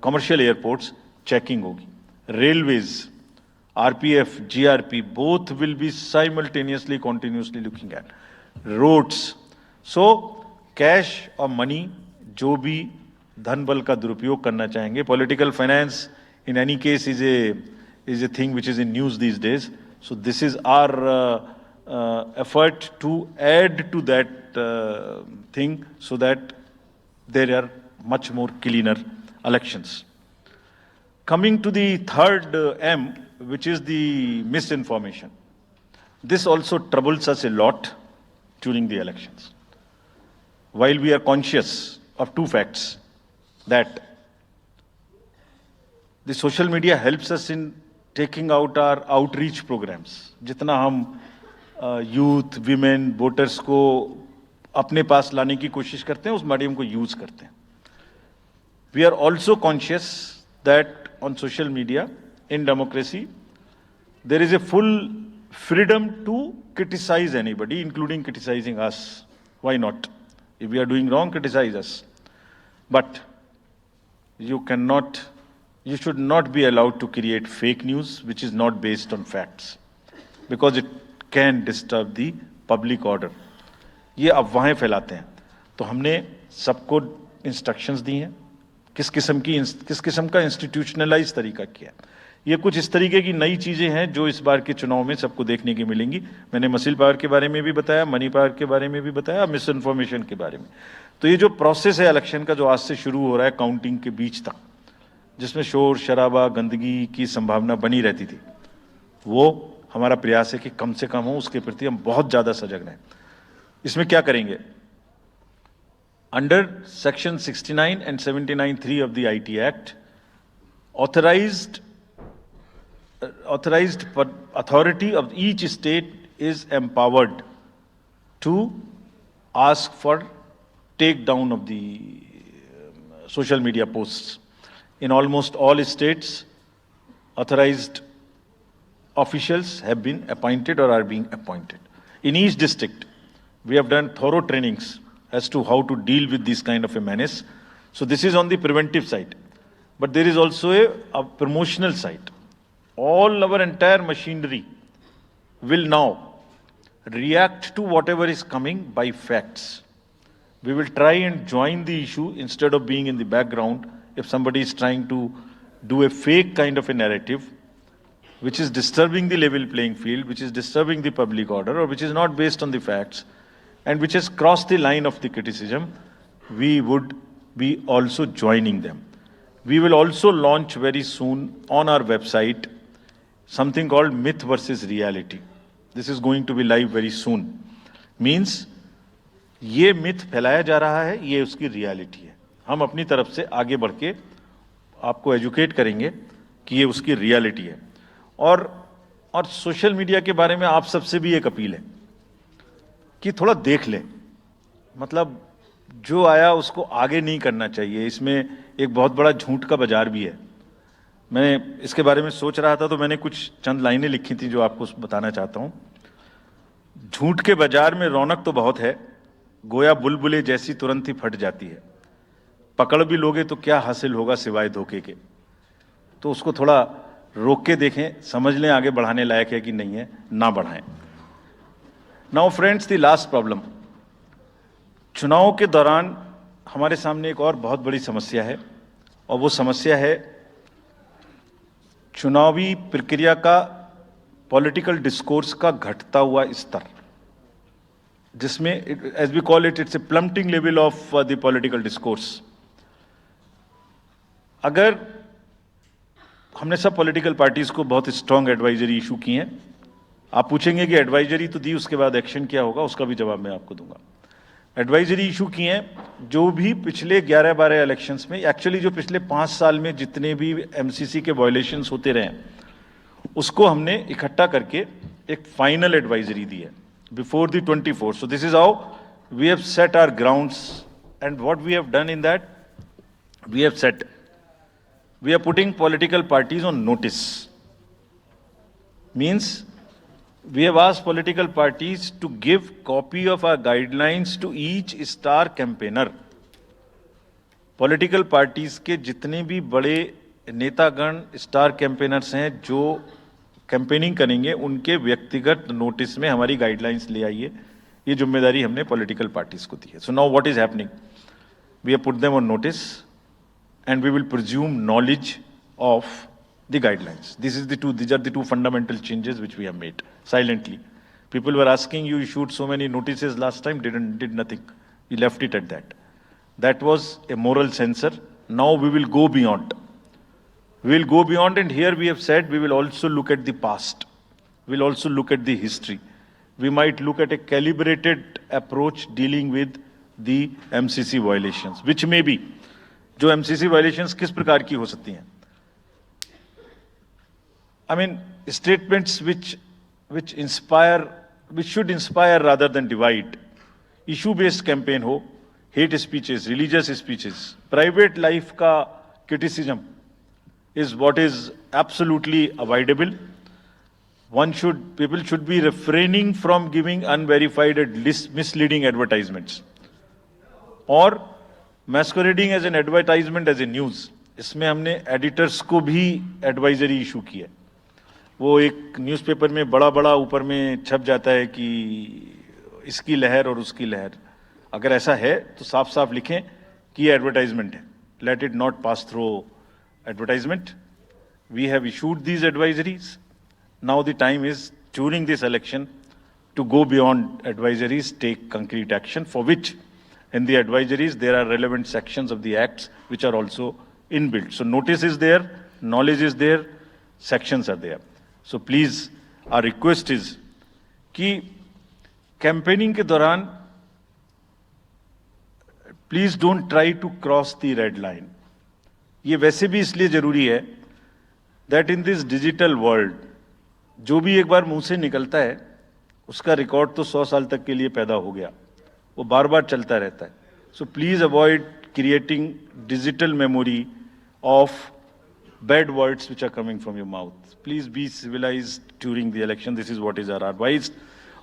commercial airports checking होगी. Railways, RPF, GRP both will be simultaneously continuously looking at roads. So cash और money जो भी धन बल का दुरुपयोग करना चाहेंगे, political finance in any case is a thing which is in news these days. So this is our effort to add to that thing so that there are much more cleaner elections. Coming to the third M, which is the misinformation. This also troubles us a lot during the elections. While we are conscious of two facts, that the social media helps us in taking out our outreach programs. जितना हम youth, women, voters को अपने पास लाने की कोशिश करते हैं, उस मीडियम को यूज करते हैं. We are also conscious that on social media, in democracy, there is a full freedom to criticize anybody, including criticizing us. Why not? If we are doing wrong, criticize us. But you should not be allowed to create fake news which is not based on facts, because it can disturb the public order. ये अफवाहें फैलाते हैं. तो हमने सबको instructions दी हैं किस किस्म का इंस्टीट्यूशनलाइज तरीका किया. ये कुछ इस तरीके की नई चीजें हैं जो इस बार के चुनाव में सबको देखने की मिलेंगी. मैंने मसल पावर के बारे में भी बताया, मनी पावर के बारे में भी बताया, मिस इन्फॉर्मेशन के बारे में. तो ये जो प्रोसेस है इलेक्शन का, जो आज से शुरू हो रहा है काउंटिंग के बीच तक, जिसमें शोर शराबा गंदगी की संभावना बनी रहती थी, वो हमारा प्रयास है कि कम से कम हो. उसके प्रति हम बहुत ज्यादा सजग रहें. इसमें क्या करेंगे? Under section 69 and 79(3) of the IT Act, authorized authority of each state is empowered to ask for takedown of the social media posts. In almost all states, authorized officials have been appointed or are being appointed. In each district, we have done thorough trainings as to how to deal with this kind of a menace. So this is on the preventive side. But there is also a promotional side. All our entire machinery will now react to whatever is coming by facts. We will try and join the issue instead of being in the background. If somebody is trying to do a fake kind of a narrative, which is disturbing the level playing field, which is disturbing the public order, or which is not based on the facts, and which has crossed the line of the criticism, we would be also joining them. We will also launch very soon on our website something called Myth versus Reality. This is going to be live very soon. Means ये myth फैलाया जा रहा है, ये उसकी reality है। हम अपनी तरफ से आगे बढ़ के आपको एजुकेट करेंगे कि ये उसकी रियलिटी है। और सोशल मीडिया के बारे में आप सबसे भी एक अपील है कि थोड़ा देख लें, मतलब जो आया उसको आगे नहीं करना चाहिए। इसमें एक बहुत बड़ा झूठ का बाजार भी है। मैं इसके बारे में सोच रहा था तो मैंने कुछ चंद लाइनें लिखी थी जो आपको बताना चाहता हूं। झूठ के बाजार में रौनक तो बहुत है, गोया बुलबुले जैसी तुरंत ही फट जाती है। पकड़ भी लोगे तो क्या हासिल होगा सिवाय धोखे के। तो उसको थोड़ा रोक के देखें, समझ लें आगे बढ़ाने लायक है कि नहीं है, ना बढ़ाएं। Now friends, the last problem, चुनाव के दौरान हमारे सामने एक और बहुत बड़ी समस्या है, और वो समस्या है चुनावी प्रक्रिया का, पॉलिटिकल डिस्कोर्स का घटता हुआ स्तर, जिसमें as we call it, it's a plummeting level of the political discourse. अगर हमने सब पॉलिटिकल पार्टीज को बहुत स्ट्रांग एडवाइजरी इशू की हैं, आप पूछेंगे कि एडवाइजरी तो दी, उसके बाद एक्शन क्या होगा, उसका भी जवाब मैं आपको दूंगा। एडवाइजरी इशू की हैं, जो भी पिछले 11-12 इलेक्शंस में, एक्चुअली जो पिछले 5 साल में जितने भी एमसीसी के वायलेशंस होते रहे उसको हमने इकट्ठा करके एक फाइनल एडवाइजरी दी है before the 24th। So this is how we have set our grounds, and what we have done in that, we have set, we are putting political parties on notice. Means we have asked political parties to give copy of our guidelines to each star campaigner. Political parties के जितने भी बड़े नेतागण star campaigners हैं जो campaigning करेंगे, उनके व्यक्तिगत नोटिस में हमारी गाइडलाइंस ले आइए। ये जिम्मेदारी हमने पॉलिटिकल पार्टीज को दी है। So now what is happening, we have put them on notice and we will presume knowledge of the guidelines. These are the two fundamental changes which we have made silently. People were asking, you issued so many notices last time, did nothing. You left it at that. That was a moral censor. Now we will go beyond. We will go beyond, and here we have said we will also look at the past. We will also look at the history. We might look at a calibrated approach dealing with the MCC violations, which may be, जो MCC violations किस प्रकार की हो सकती हैं। I mean statements which should inspire rather than divide, issue based campaign हो, hate speeches, religious speeches, private life का criticism is what is absolutely avoidable. People should be refraining from giving unverified and misleading advertisements, और masquerading as an advertisement as a news, इसमें हमने editors को भी advisory issue की है। वो एक न्यूज़पेपर में बड़ा बड़ा ऊपर में छप जाता है कि इसकी लहर और उसकी लहर। अगर ऐसा है तो साफ साफ लिखें कि ये एडवर्टाइजमेंट है, let it not pass through advertisement. We have issued these advisories, now the time is during this election to go beyond advisories, take concrete action, for which in the advisories there are relevant sections of the acts which are also inbuilt. So notice is there, knowledge is there, sections are there. So please, our request is कि campaigning के दौरान please don't try to cross the red line. ये वैसे भी इसलिए जरूरी है that in this digital world जो भी एक बार मुंह से निकलता है उसका रिकॉर्ड तो 100 साल तक के लिए पैदा हो गया, वो बार बार चलता रहता है। So please avoid creating digital memory of bad words which are coming from your mouth. Please be civilised during the election, this is what is our advice.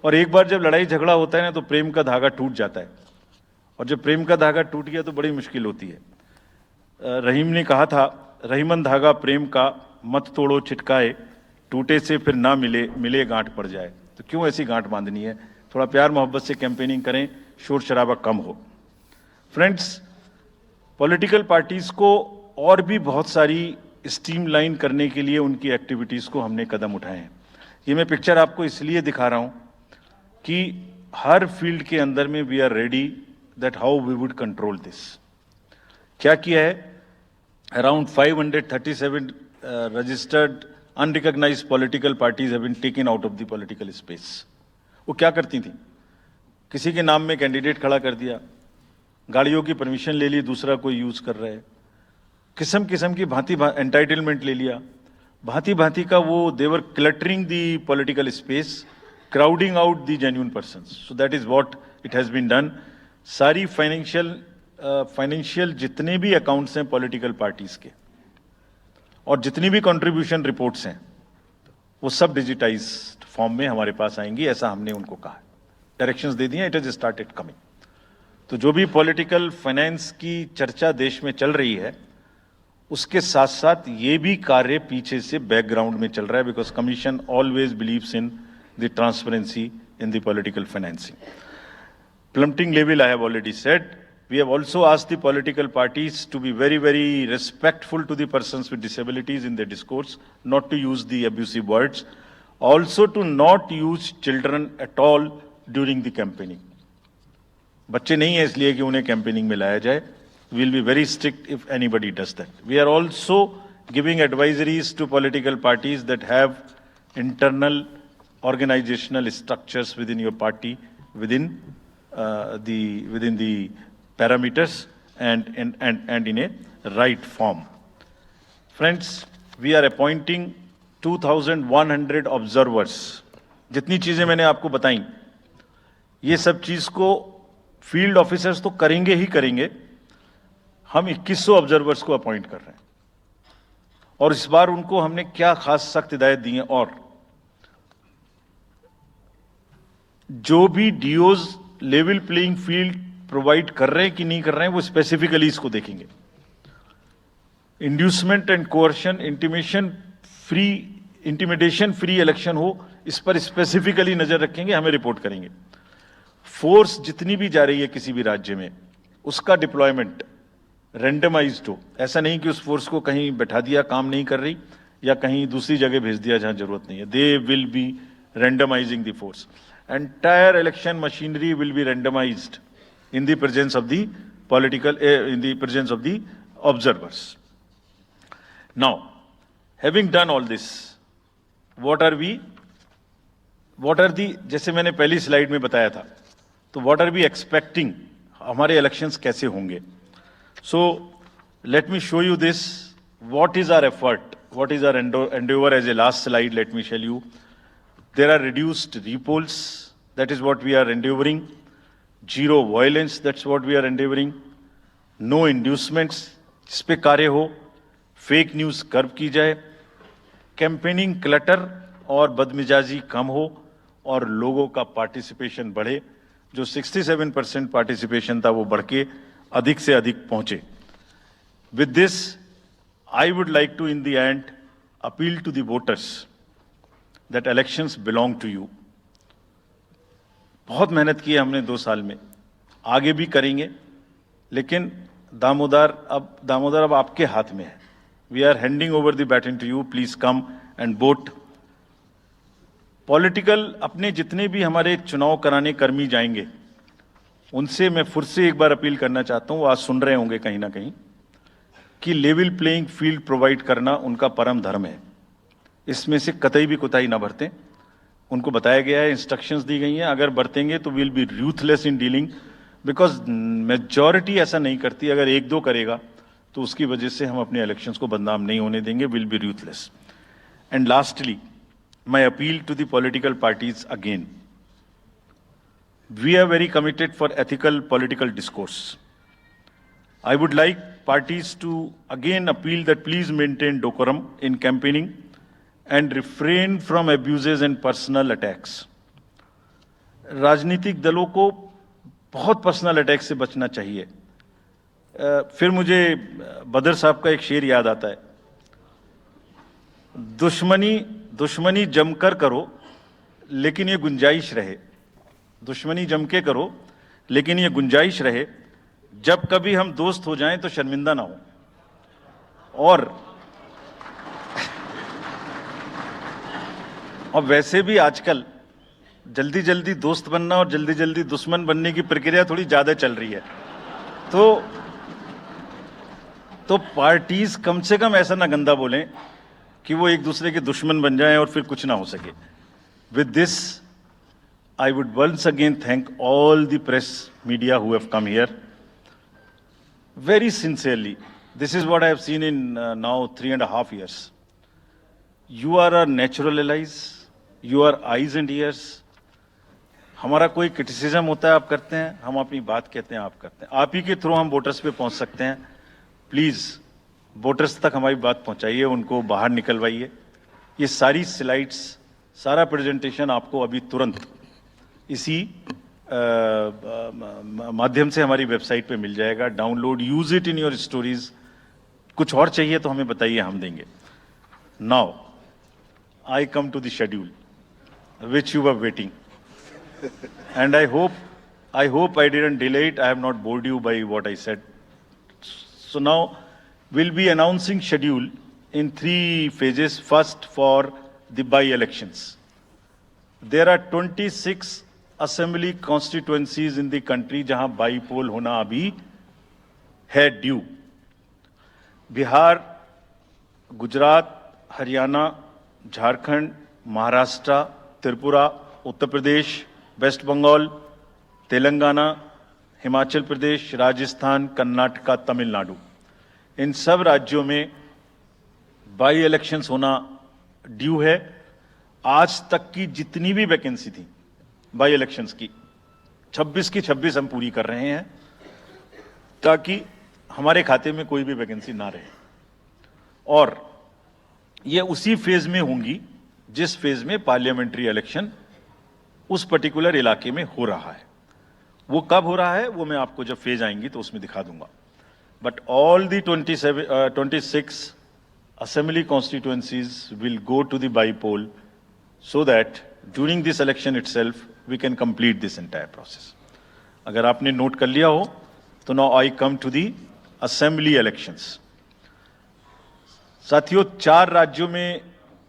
और एक बार जब लड़ाई झगड़ा होता है ना तो प्रेम का धागा टूट जाता है, और जब प्रेम का धागा टूट गया तो बड़ी मुश्किल होती है। रहीम ने कहा था, रहीमन धागा प्रेम का मत तोड़ो चिटकाए, टूटे से फिर ना मिले, मिले गांठ पड़ जाए। तो क्यों ऐसी गांठ बांधनी है, थोड़ा प्यार मोहब्बत से कैंपेनिंग करें, शोर शराबा कम हो। फ्रेंड्स, पॉलिटिकल पार्टीज को और भी बहुत सारी स्ट्रीमलाइन करने के लिए उनकी एक्टिविटीज को हमने कदम उठाए हैं। ये मैं पिक्चर आपको इसलिए दिखा रहा हूं कि हर फील्ड के अंदर में we are ready that how we would control this. क्या किया है, around 537 registered unrecognised political parties have been taken out of the political space. वो क्या करती थी, किसी के नाम में कैंडिडेट खड़ा कर दिया, गाड़ियों की परमिशन ले ली, दूसरा कोई यूज़ कर रहा है, किस्म किस्म की भांति एंटाइटलमेंट ले लिया, भांति भांति का वो देवर cluttering the political space, crowding out the genuine persons. So that is what it has been done. सारी फाइनेंशियल जितने भी अकाउंट्स हैं पॉलिटिकल पार्टीज के और जितनी भी कंट्रीब्यूशन रिपोर्ट्स हैं वो सब डिजिटाइज्ड फॉर्म में हमारे पास आएंगी, ऐसा हमने उनको कहा है. डायरेक्शंस दे दिए, इट हैज स्टार्टेड कमिंग. तो जो भी पॉलिटिकल फाइनेंस की चर्चा देश में चल रही है उसके साथ साथ ये भी कार्य पीछे से बैकग्राउंड में चल रहा है, because commission always believes in the transparency in the political financing. Plummeting level, I have already said. We have also asked the political parties to be very, very respectful to the persons with disabilities in their discourse, not to use the abusive words, also to not use children at all during the campaigning. बच्चे नहीं है इसलिए कि उन्हें campaigning में लाया जाए. We will be very strict if anybody does that. We are also giving advisories to political parties that have internal organizational structures within your party, within the parameters and in a right form. Friends, we are appointing 2,100 observers. जितनी चीजें मैंने आपको बताई, ये सब चीज को field officers तो करेंगे ही करेंगे. हम 2100 ऑब्जर्वर्स को अपॉइंट कर रहे हैं और इस बार उनको हमने क्या खास सख्त हिदायत दी है, और जो भी डीओज लेवल प्लेइंग फील्ड प्रोवाइड कर रहे हैं कि नहीं कर रहे हैं वो स्पेसिफिकली इसको देखेंगे. Inducement and coercion, intimidation free election हो, इस पर स्पेसिफिकली नजर रखेंगे, हमें रिपोर्ट करेंगे. फोर्स जितनी भी जा रही है किसी भी राज्य में उसका डिप्लॉयमेंट रैंडमाइज्ड हो. ऐसा नहीं कि उस फोर्स को कहीं बैठा दिया, काम नहीं कर रही, या कहीं दूसरी जगह भेज दिया जहां जरूरत नहीं है. They will be randomizing the force. Entire election machinery will be randomized in the presence of the in the presence of the observers. Now, having done all this, what are the, जैसे मैंने पहली slide में बताया था, तो what are we expecting, हमारे elections कैसे होंगे? So, let me show you this. What is our effort? What is our endeavor? As a last slide, let me tell you. There are reduced repolls, that is what we are endeavoring. Zero violence, that's what we are endeavoring. No inducements, जिस पे कार्य हो. Fake news curve की जाए. Campaigning clutter और बदमिजाजी कम हो और लोगों का पार्टिसिपेशन बढ़े. जो 67% पार्टिसिपेशन था वो बढ़ के अधिक से अधिक पहुंचे. With this, I would like to in the end appeal to the voters that elections belong to you. बहुत मेहनत की है हमने 2 साल में, आगे भी करेंगे, लेकिन दामोदर अब आपके हाथ में है. We are handing over the baton to you. Please come and vote. Political अपने जितने भी हमारे चुनाव कराने कर्मी जाएंगे उनसे मैं फिर से एक बार अपील करना चाहता हूं, वो आज सुन रहे होंगे कहीं ना कहीं, कि लेवल प्लेइंग फील्ड प्रोवाइड करना उनका परम धर्म है. इसमें से कतई भी कोताही ना बरतें. उनको बताया गया है, इंस्ट्रक्शंस दी गई हैं, अगर बरतेंगे तो will be ruthless in dealing, because majority ऐसा नहीं करती. अगर 1-2 करेगा तो उसकी वजह से हम अपने इलेक्शंस को बदनाम नहीं होने देंगे. Will be ruthless. And lastly, my appeal to the political parties again. We are very committed for ethical political discourse. I would like parties to again appeal that please maintain decorum in campaigning and refrain from abuses and personal attacks. राजनीतिक दलों को बहुत personal attack से बचना चाहिए. फिर मुझे बदर साहब का एक शेर याद आता है, दुश्मनी जमकर करो लेकिन ये गुंजाइश रहे. दुश्मनी जम के करो लेकिन ये गुंजाइश रहे. जब कभी हम दोस्त हो जाएं तो शर्मिंदा ना हो. और वैसे भी आजकल जल्दी जल्दी दोस्त बनना और जल्दी जल्दी दुश्मन बनने की प्रक्रिया थोड़ी ज्यादा चल रही है. तो पार्टीज कम से कम ऐसा ना गंदा बोलें कि वो एक दूसरे के दुश्मन बन जाएं और फिर कुछ ना हो सके. With this I would once again thank all the press media who have come here. Very sincerely, this is what I have seen in now 3.5 years. You are our natural allies, you are eyes and ears. हमारा कोई criticism होता है आप करते हैं, हम अपनी बात कहते हैं आप करते हैं. आप ही के थ्रू हम वोटर्स पे पहुंच सकते हैं. प्लीज वोटर्स तक हमारी बात पहुंचाइए, उनको बाहर निकलवाइए. ये सारी स्लाइड्स, सारा प्रेजेंटेशन आपको अभी तुरंत इसी माध्यम से हमारी वेबसाइट पे मिल जाएगा. Download, use it in your stories. कुछ और चाहिए तो हमें बताइए, हम देंगे. Now I come to the schedule which you were waiting. And I hope I didn't delay it. I have not bored you by what I said. So now we'll be announcing schedule in 3 phases. First, for the by-elections. There are 26 assembly constituencies in the country जहां by-poll होना अभी है due. Bihar, Gujarat, Haryana, Jharkhand, Maharashtra, Tripura, Uttar Pradesh, waste Bengal, Telangana, Himachal Pradesh, Rajasthan, Karnataka, Tamil Nadu, इन सब राज्यों में by elections होना due है. आज तक की जितनी भी वैकेंसी थी बाई इलेक्शंस की, 26 की 26 हम पूरी कर रहे हैं ताकि हमारे खाते में कोई भी वैकेंसी ना रहे. और ये उसी फेज में होंगी जिस फेज में पार्लियामेंट्री इलेक्शन उस पर्टिकुलर इलाके में हो रहा है. वो कब हो रहा है वो मैं आपको जब फेज आएंगी तो उसमें दिखा दूंगा. But all the 26 assembly constituencies will go to the by-poll so that during this election itself we can complete this entire process. अगर आपने नोट कर लिया हो तो now I come to the assembly elections. साथियों, 4 राज्यों में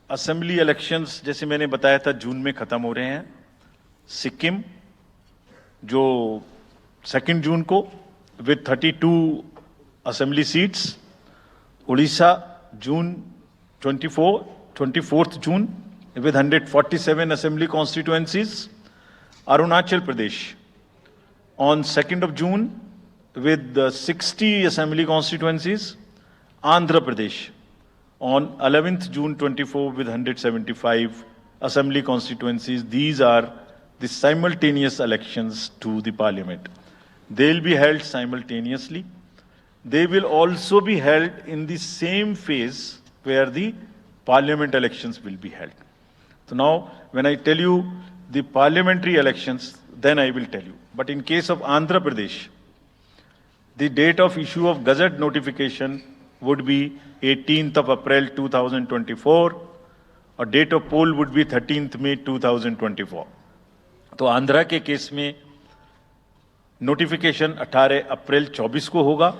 असेंबली इलेक्शंस जैसे मैंने बताया था जून में खत्म हो रहे हैं. सिक्किम जो 2 जून को with 32 assembly seats, Orissa June 24th June with 147 assembly constituencies, Arunachal Pradesh on 2nd of June with 60 assembly constituencies, Andhra Pradesh on 11th June 24 with 175 assembly constituencies. These are the simultaneous elections to the parliament. They will be held simultaneously. They will also be held in the same phase where the parliament elections will be held. So now, when I tell you the parliamentary elections, then I will tell you. But in case of Andhra Pradesh, the date of issue of Gazette notification would be 18th of April 2024, or date of poll would be 13th May 2024. तो आंध्रा के case में notification 18 अप्रैल 24 को होगा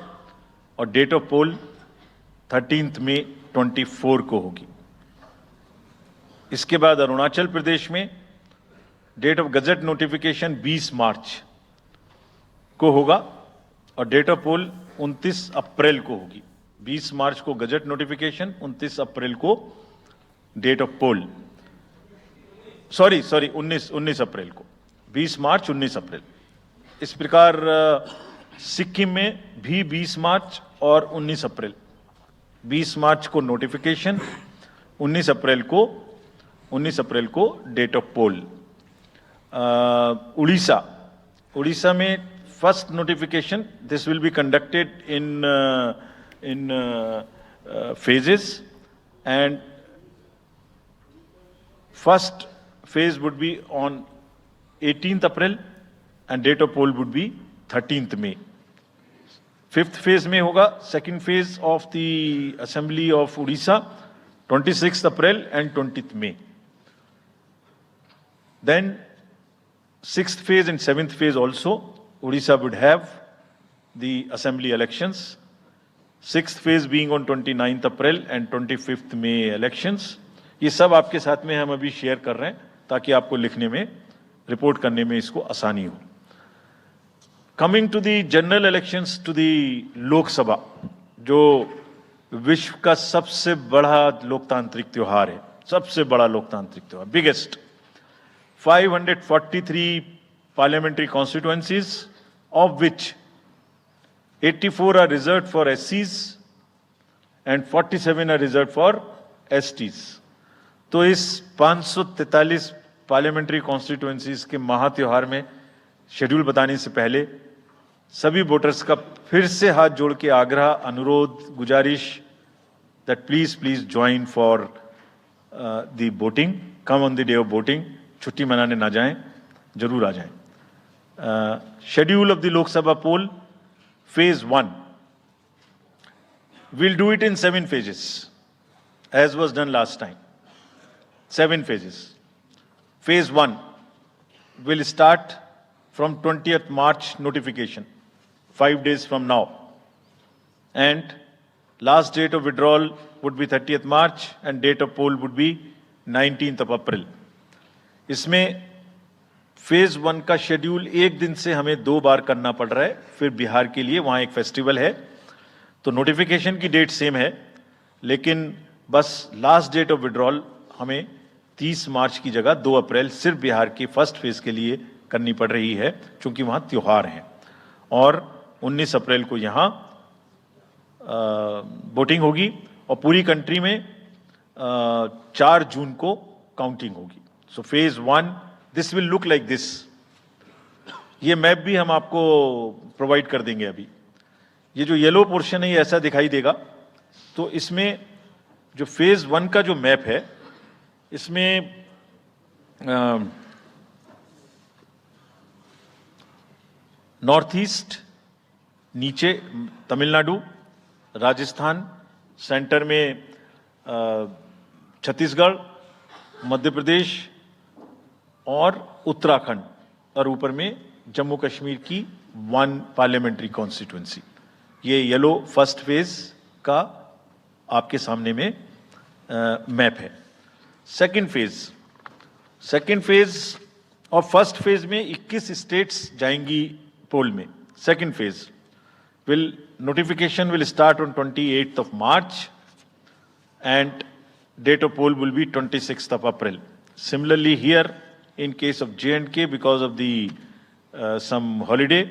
और date of pole 13th मई 24 को होगी. इसके बाद अरुणाचल प्रदेश में डेट ऑफ गजट नोटिफिकेशन 20 मार्च को होगा और डेट ऑफ पोल 29 अप्रैल को होगी. 20 मार्च को गजट नोटिफिकेशन, 29 अप्रैल को डेट ऑफ पोल. सॉरी 19 अप्रैल को. 20 मार्च 19 अप्रैल. इस प्रकार सिक्किम में भी 20 मार्च और 19 अप्रैल. 20 मार्च को नोटिफिकेशन, 19 अप्रैल को डेट ऑफ पोल. उड़ीसा में first notification, this will be conducted in phases, and first phase would be on 18th April and date of poll would be 13th May. 5th phase में होगा second phase of the assembly of Odisha, 26th April and 20th May. Then 6th phase and 7th phase also Odisha would have the assembly elections. 6th phase being on 29th April and 25th May elections. ये सब आपके साथ में हम अभी share कर रहे हैं ताकि आपको लिखने में, रिपोर्ट करने में इसको आसानी हो. Coming to the general elections to the Lok Sabha, जो विश्व का सबसे बड़ा लोकतांत्रिक त्योहार है, सबसे बड़ा लोकतांत्रिक त्योहार, biggest. 543 parliamentary constituencies, of which 84 are reserved for SCs and 47 are reserved for STs. तो इस 543 पार्लियामेंट्री कॉन्स्टिट्यूएंसीज के महात्योहार में शेड्यूल बताने से पहले सभी वोटर्स का फिर से हाथ जोड़ के आग्रह, अनुरोध, गुजारिश that please join for the voting, come on the day of voting, छुट्टी मनाने ना जाएं, जरूर आ जाएं। Schedule of the Lok Sabha poll phase 1, we'll do it in 7 phases as was done last time. 7 phases. Phase 1 will start from 20th March notification, 5 days from now, and last date of withdrawal would be 30th March and date of poll would be 19th of April. इसमें phase 1 का schedule एक दिन से हमें 2 बार करना पड़ रहा है, फिर बिहार के लिए वहां एक फेस्टिवल है, तो नोटिफिकेशन की डेट सेम है, लेकिन बस लास्ट डेट ऑफ विड्रॉल हमें 30 मार्च की जगह 2 अप्रैल सिर्फ बिहार की फर्स्ट फेज के लिए करनी पड़ रही है, क्योंकि वहां त्योहार हैं। और 19 अप्रैल को यहां वोटिंग होगी और पूरी कंट्री में 4 जून को काउंटिंग होगी। So phase 1 this will look like this. ये मैप भी हम आपको प्रोवाइड कर देंगे। अभी ये जो येलो पोर्शन है ये ऐसा दिखाई देगा। तो इसमें जो फेज 1 का जो मैप है, इसमें नॉर्थ ईस्ट, नीचे तमिलनाडु, राजस्थान, सेंटर में छत्तीसगढ़, मध्य प्रदेश और उत्तराखंड, और ऊपर में जम्मू कश्मीर की 1 पार्लियामेंट्री कॉन्स्टिट्यूएंसी। ये येलो फर्स्ट फेज का आपके सामने में मैप है। सेकंड फेज और फर्स्ट फेज में 21 स्टेट्स जाएंगी पोल में। Second phase notification will start on 28th of March and date of poll will be 26th of April. Similarly here, in case of J&K, because of the some holiday,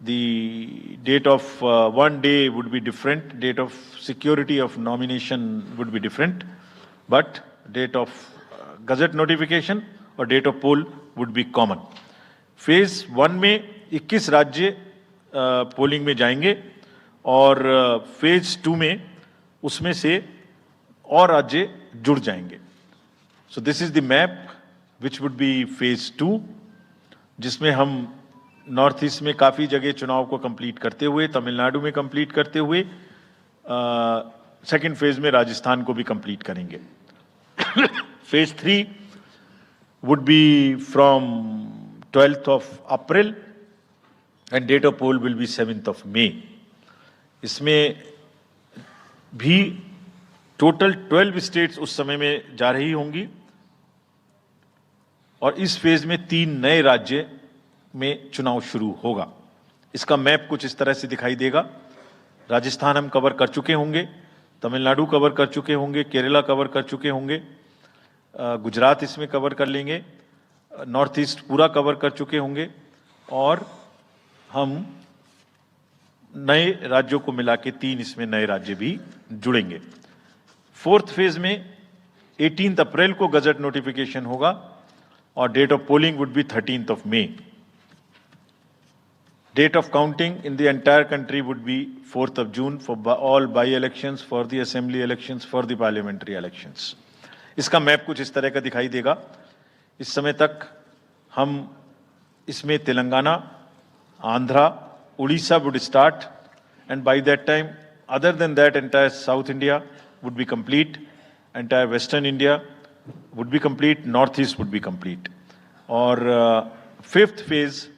the date of one day would be different, date of security of nomination would be different, but date of gazette notification और date of poll would be common. Phase 1 में 21 राज्य polling में जाएंगे और phase 2 में उसमें से और राज्य जुड़ जाएंगे। सो this is the map which would be phase 2, जिसमें हम नॉर्थ ईस्ट में काफ़ी जगह चुनाव को कंप्लीट करते हुए, तमिलनाडु में कंप्लीट करते हुए, सेकेंड फेज में राजस्थान को भी कंप्लीट करेंगे। Phase 3 would be from 12th of April and date of poll will be 7th of May. इसमें भी टोटल 12 स्टेट्स उस समय में जा रही होंगी और इस फेज में 3 नए राज्य में चुनाव शुरू होगा। इसका मैप कुछ इस तरह से दिखाई देगा। राजस्थान हम कवर कर चुके होंगे, तमिलनाडु कवर कर चुके होंगे, केरला कवर कर चुके होंगे, गुजरात इसमें कवर कर लेंगे, नॉर्थ ईस्ट पूरा कवर कर चुके होंगे और हम नए राज्यों को मिला के 3 इसमें नए राज्य भी जुड़ेंगे। फोर्थ फेज में 18 अप्रैल को गजट नोटिफिकेशन होगा और date of polling would be 13th of May. Date of counting in the entire country would be 4th of June for all by-elections, for the assembly elections, for the parliamentary elections. इसका map कुछ इस तरह का दिखाई देगा। इस समय तक हम इसमें Telangana, Andhra, Orissa would start, and by that time, other than that, entire South India would be complete, entire Western India would be complete, North East would be complete. और फिफ्थ फेज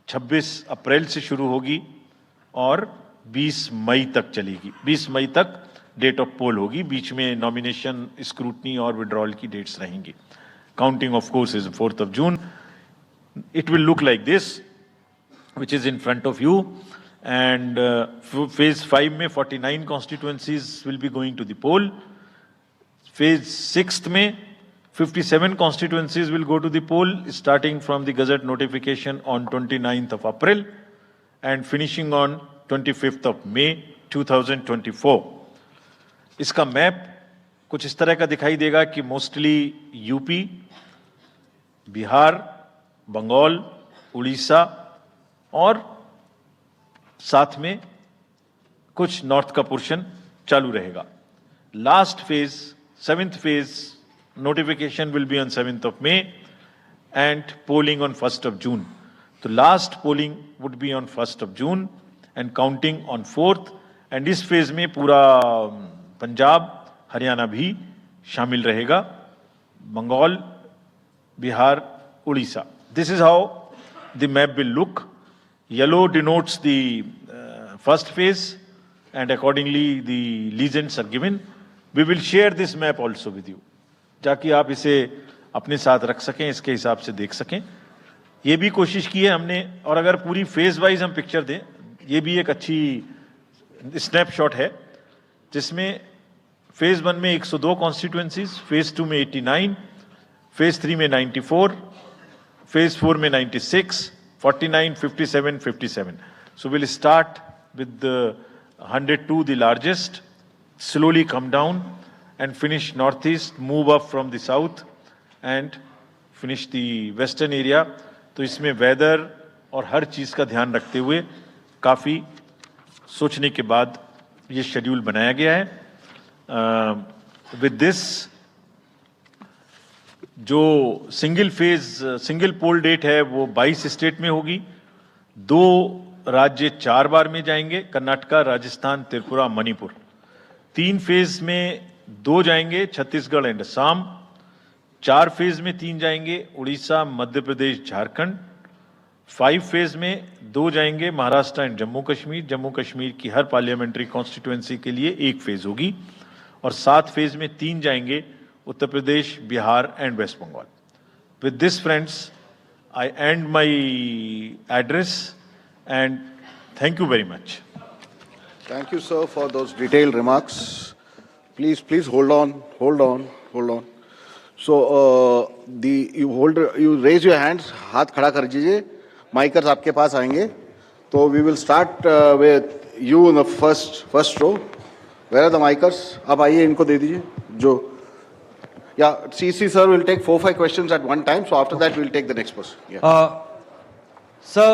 26 अप्रैल से शुरू होगी और 20 मई तक चलेगी। 20 मई तक डेट ऑफ पोल होगी, बीच में नॉमिनेशन, स्क्रूटनी और विड्रॉल की डेट्स रहेंगी। Counting of course is 4th of June. It will look like this, which is in front of you, and phase 5 में 49 constituencies will be going to the poll. Phase 6th में 57 constituencies will go to the poll starting from the Gazette notification on 29th of April and finishing on 25th of May 2024. इसका map कुछ इस तरह का दिखाई देगा कि mostly UP, Bihar, Bengal, Orissa और साथ में कुछ नॉर्थ का पोर्शन चालू रहेगा. Last phase, 7th phase notification will be on 7th of May and polling on 1st of June. तो last polling would be on 1st of June and counting on 4th. and इस phase में पूरा पंजाब, हरियाणा भी शामिल रहेगा, Bengal, Bihar, Orissa. This is how the map will look. Yellow denotes the first phase and accordingly the legends are given. We will share this map also with you, ताकि आप इसे अपने साथ रख सकें, इसके हिसाब से देख सकें. ये भी कोशिश की है हमने, और अगर पूरी फेज वाइज हम पिक्चर दें, ये भी एक अच्छी स्नैपशॉट है, जिसमें फेज 1 में 102 कॉन्स्टिट्यूएंसीज, फेज 2 में 89, फेज 3 में 94, फेज 4 में 96, 49, 57, 57. So we'll start with the 102, the largest, slowly come down and finish northeast, move up from the south and finish the western area. तो इसमें वेदर और हर चीज़ का ध्यान रखते हुए काफ़ी सोचने के बाद ये शेड्यूल बनाया गया है. विद दिस जो सिंगल पोल डेट है वो 22 स्टेट में होगी. 2 राज्य 4 बार में जाएंगे, कर्नाटका, राजस्थान, त्रिपुरा, मणिपुर. 3 फेज में 2 जाएंगे, छत्तीसगढ़ एंड असम. 4 फेज में 3 जाएंगे, उड़ीसा, मध्य प्रदेश, झारखंड. 5 फेज में 2 जाएंगे, महाराष्ट्र एंड जम्मू कश्मीर. जम्मू कश्मीर की हर पार्लियामेंट्री कॉन्स्टिट्यूएंसी के लिए 1 फेज होगी. और 7 फेज में 3 जाएंगे, Uttar Pradesh, Bihar and West Bengal. With this friends, I end my address and thank you very much. Thank you, sir, for those detailed remarks. Please hold on. So, you raise your hands, हाथ खड़ा कर दीजिए. माइकर्स आपके पास आएंगे. तो we will start with you in the first row. Where are the micers? आप आइए, इनको दे दीजिए. जो, yeah, CC sir will take 4-5 questions at one time. So after that we'll take the next person. Yeah. Sir,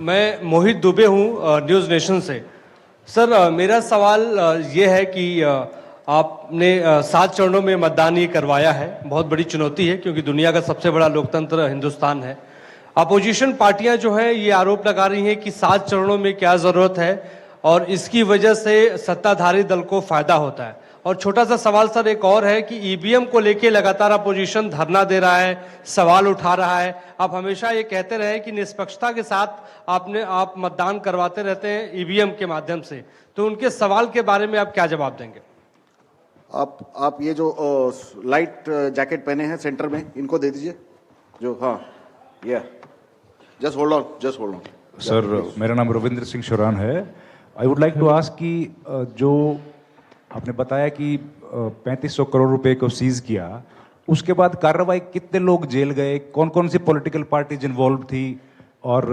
मैं मोहित दुबे हूँ news nation से. Sir, मेरा सवाल ये है कि आपने 7 चरणों में मतदान ये करवाया है. बहुत बड़ी चुनौती है क्योंकि दुनिया का सबसे बड़ा लोकतंत्र हिंदुस्तान है. अपोजिशन पार्टियां जो हैं ये आरोप लगा रही हैं कि 7 चरणों में क्या ज़रूरत है और इसकी वजह से सत्ताधारी दल को फायदा होता है. और छोटा सा सवाल सर एक और है कि ईवीएम को लेके लगातार अपोजिशन धरना दे रहा है, सवाल उठा रहा है. आप हमेशा ये कहते रहे कि निष्पक्षता के साथ आप मतदान करवाते रहते हैं ईवीएम के माध्यम से, तो उनके सवाल के बारे में आप क्या जवाब देंगे? आप ये जो लाइट जैकेट पहने हैं सेंटर में, इनको दे दीजिए. जो, हाँ, या जस्ट होल्ड ऑन. सर, मेरा नाम रविंद्र सिंह शोरान है. I would like to ask कि जो आपने बताया कि 3500 करोड़ रुपए को सीज किया, उसके बाद कार्रवाई कितने लोग जेल गए, कौन कौन सी पॉलिटिकल पार्टीज इन्वॉल्व थी, और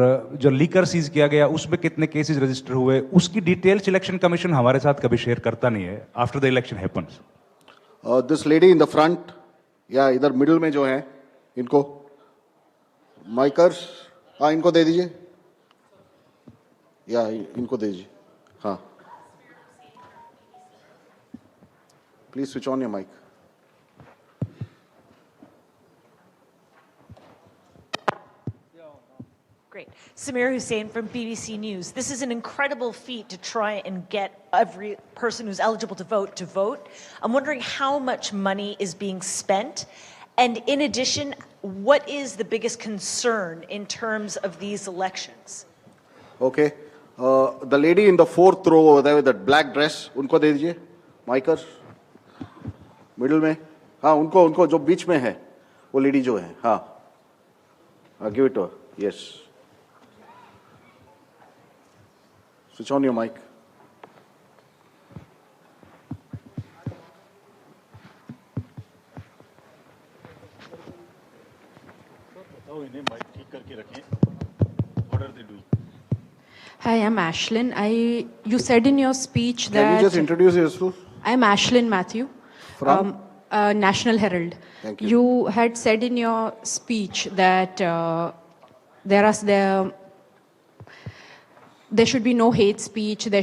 जो लीकर सीज किया गया उसमें कितने केसेस रजिस्टर हुए, उसकी डिटेल्स इलेक्शन कमीशन हमारे साथ कभी शेयर करता नहीं है after the election happens. This lady in the front, या इधर मिडिल में जो है, इनको माइकर्स, हाँ, इनको दे दीजिए. या इनको दे दीजिए. हाँ, please switch on your mic. Great. Samir Hussain from BBC News. This is an incredible feat to try and get every person who's eligible to vote. I'm wondering how much money is being spent. And in addition, what is the biggest concern in terms of these elections? Okay. The lady in the 4th row over there with that black dress, उनको दे दीजिए. माइकर्स middle में, हाँ, उनको जो बीच में है, वो lady जो है, हाँ, give it to her. Yes, switch on your mic. थोड़ा इन्हें माइक ठीक करके रखें. What are they doing? Hi, I'm Ashlyn. You said in your speech Can that you just introduce yourself? I'm Ashlyn Matthew From? National Herald. Thank you. You had said in your speech that there should be no hate speech. There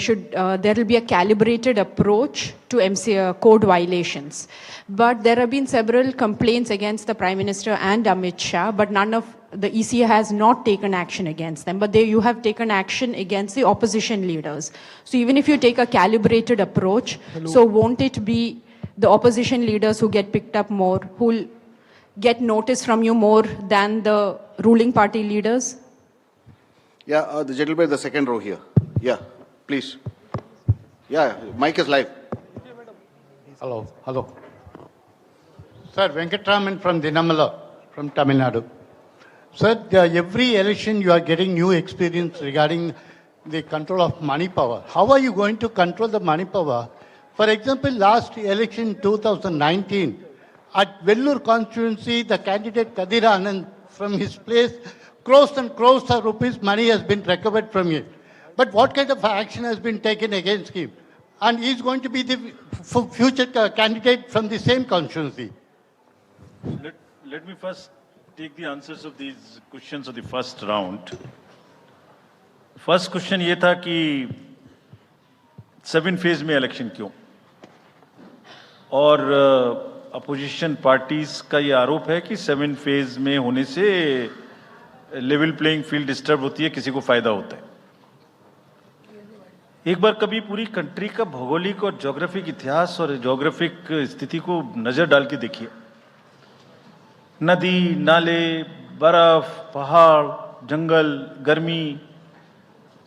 will be a calibrated approach to code violations. But there have been several complaints against the Prime Minister and Amit Shah, but none of the ECA has not taken action against them. But you have taken action against the opposition leaders. So even if you take a calibrated approach, so won't it be the opposition leaders who get picked up more, who'll get notice from you more than the ruling party leaders? Yeah, the gentleman in the second row here. Yeah, please. Yeah, mic is live. Hello. Sir, Venkatraman from Dinamala, from Tamil Nadu. Sir, every election you are getting new experience regarding the control of money power. How are you going to control the money power? For example, last election 2019, at Vellore constituency, the candidate Kadir Anand from his place, crores and crores of rupees money has been recovered from him. But what kind of action has been taken against him? And he's going to be the future candidate from the same constituency. Let me first take the answers of these questions of the first round. First question ये था कि 7 phase में election क्यों? और opposition parties का ये आरोप है कि 7 फेज में होने से लेवल प्लेइंग फील्ड डिस्टर्ब होती है, किसी को फायदा होता है. एक बार कभी पूरी कंट्री का भौगोलिक और ज्योग्राफिक इतिहास और ज्योग्राफिक स्थिति को नजर डाल के देखिए. नदी, नाले, बर्फ, पहाड़, जंगल, गर्मी,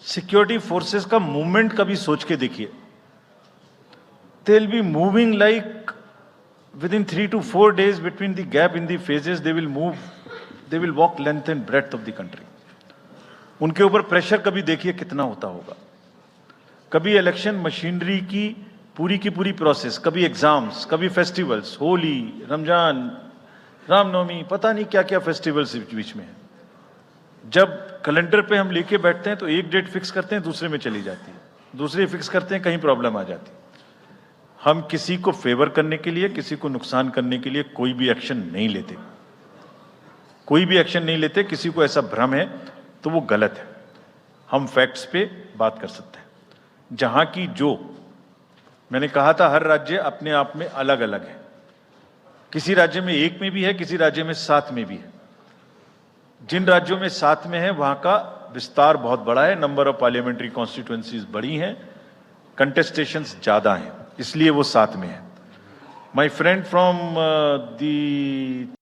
सिक्योरिटी फोर्सेस का मूवमेंट कभी सोच के देखिए. दे will be moving like within 3 to 4 days between the gap in the phases, they will walk length and breadth of the country. उनके ऊपर प्रेशर कभी देखिए कितना होता होगा. कभी इलेक्शन मशीनरी की पूरी प्रोसेस, कभी एग्जाम्स, कभी फेस्टिवल्स, होली, रमजान, रामनवमी, पता नहीं क्या क्या फेस्टिवल्स बीच में है. जब कैलेंडर पे हम लेके बैठते हैं तो एक डेट फिक्स करते हैं, दूसरे में चली जाती है, दूसरे फिक्स करते हैं, कहीं प्रॉब्लम आ जाती है. हम किसी को फेवर करने के लिए, किसी को नुकसान करने के लिए कोई भी एक्शन नहीं लेते. कोई भी एक्शन नहीं लेते. किसी को ऐसा भ्रम है तो वो गलत है. हम फैक्ट्स पे बात कर सकते हैं. जहां की जो मैंने कहा था, हर राज्य अपने आप में अलग अलग है. किसी राज्य में 1 में भी है, किसी राज्य में 7 में भी है. जिन राज्यों में 7 में है वहां का विस्तार बहुत बड़ा है, नंबर ऑफ पार्लियामेंट्री कॉन्स्टिट्यूएंसीज बड़ी हैं, कंटेस्टेशंस ज्यादा हैं, इसलिए वो 7 में है. My friend from the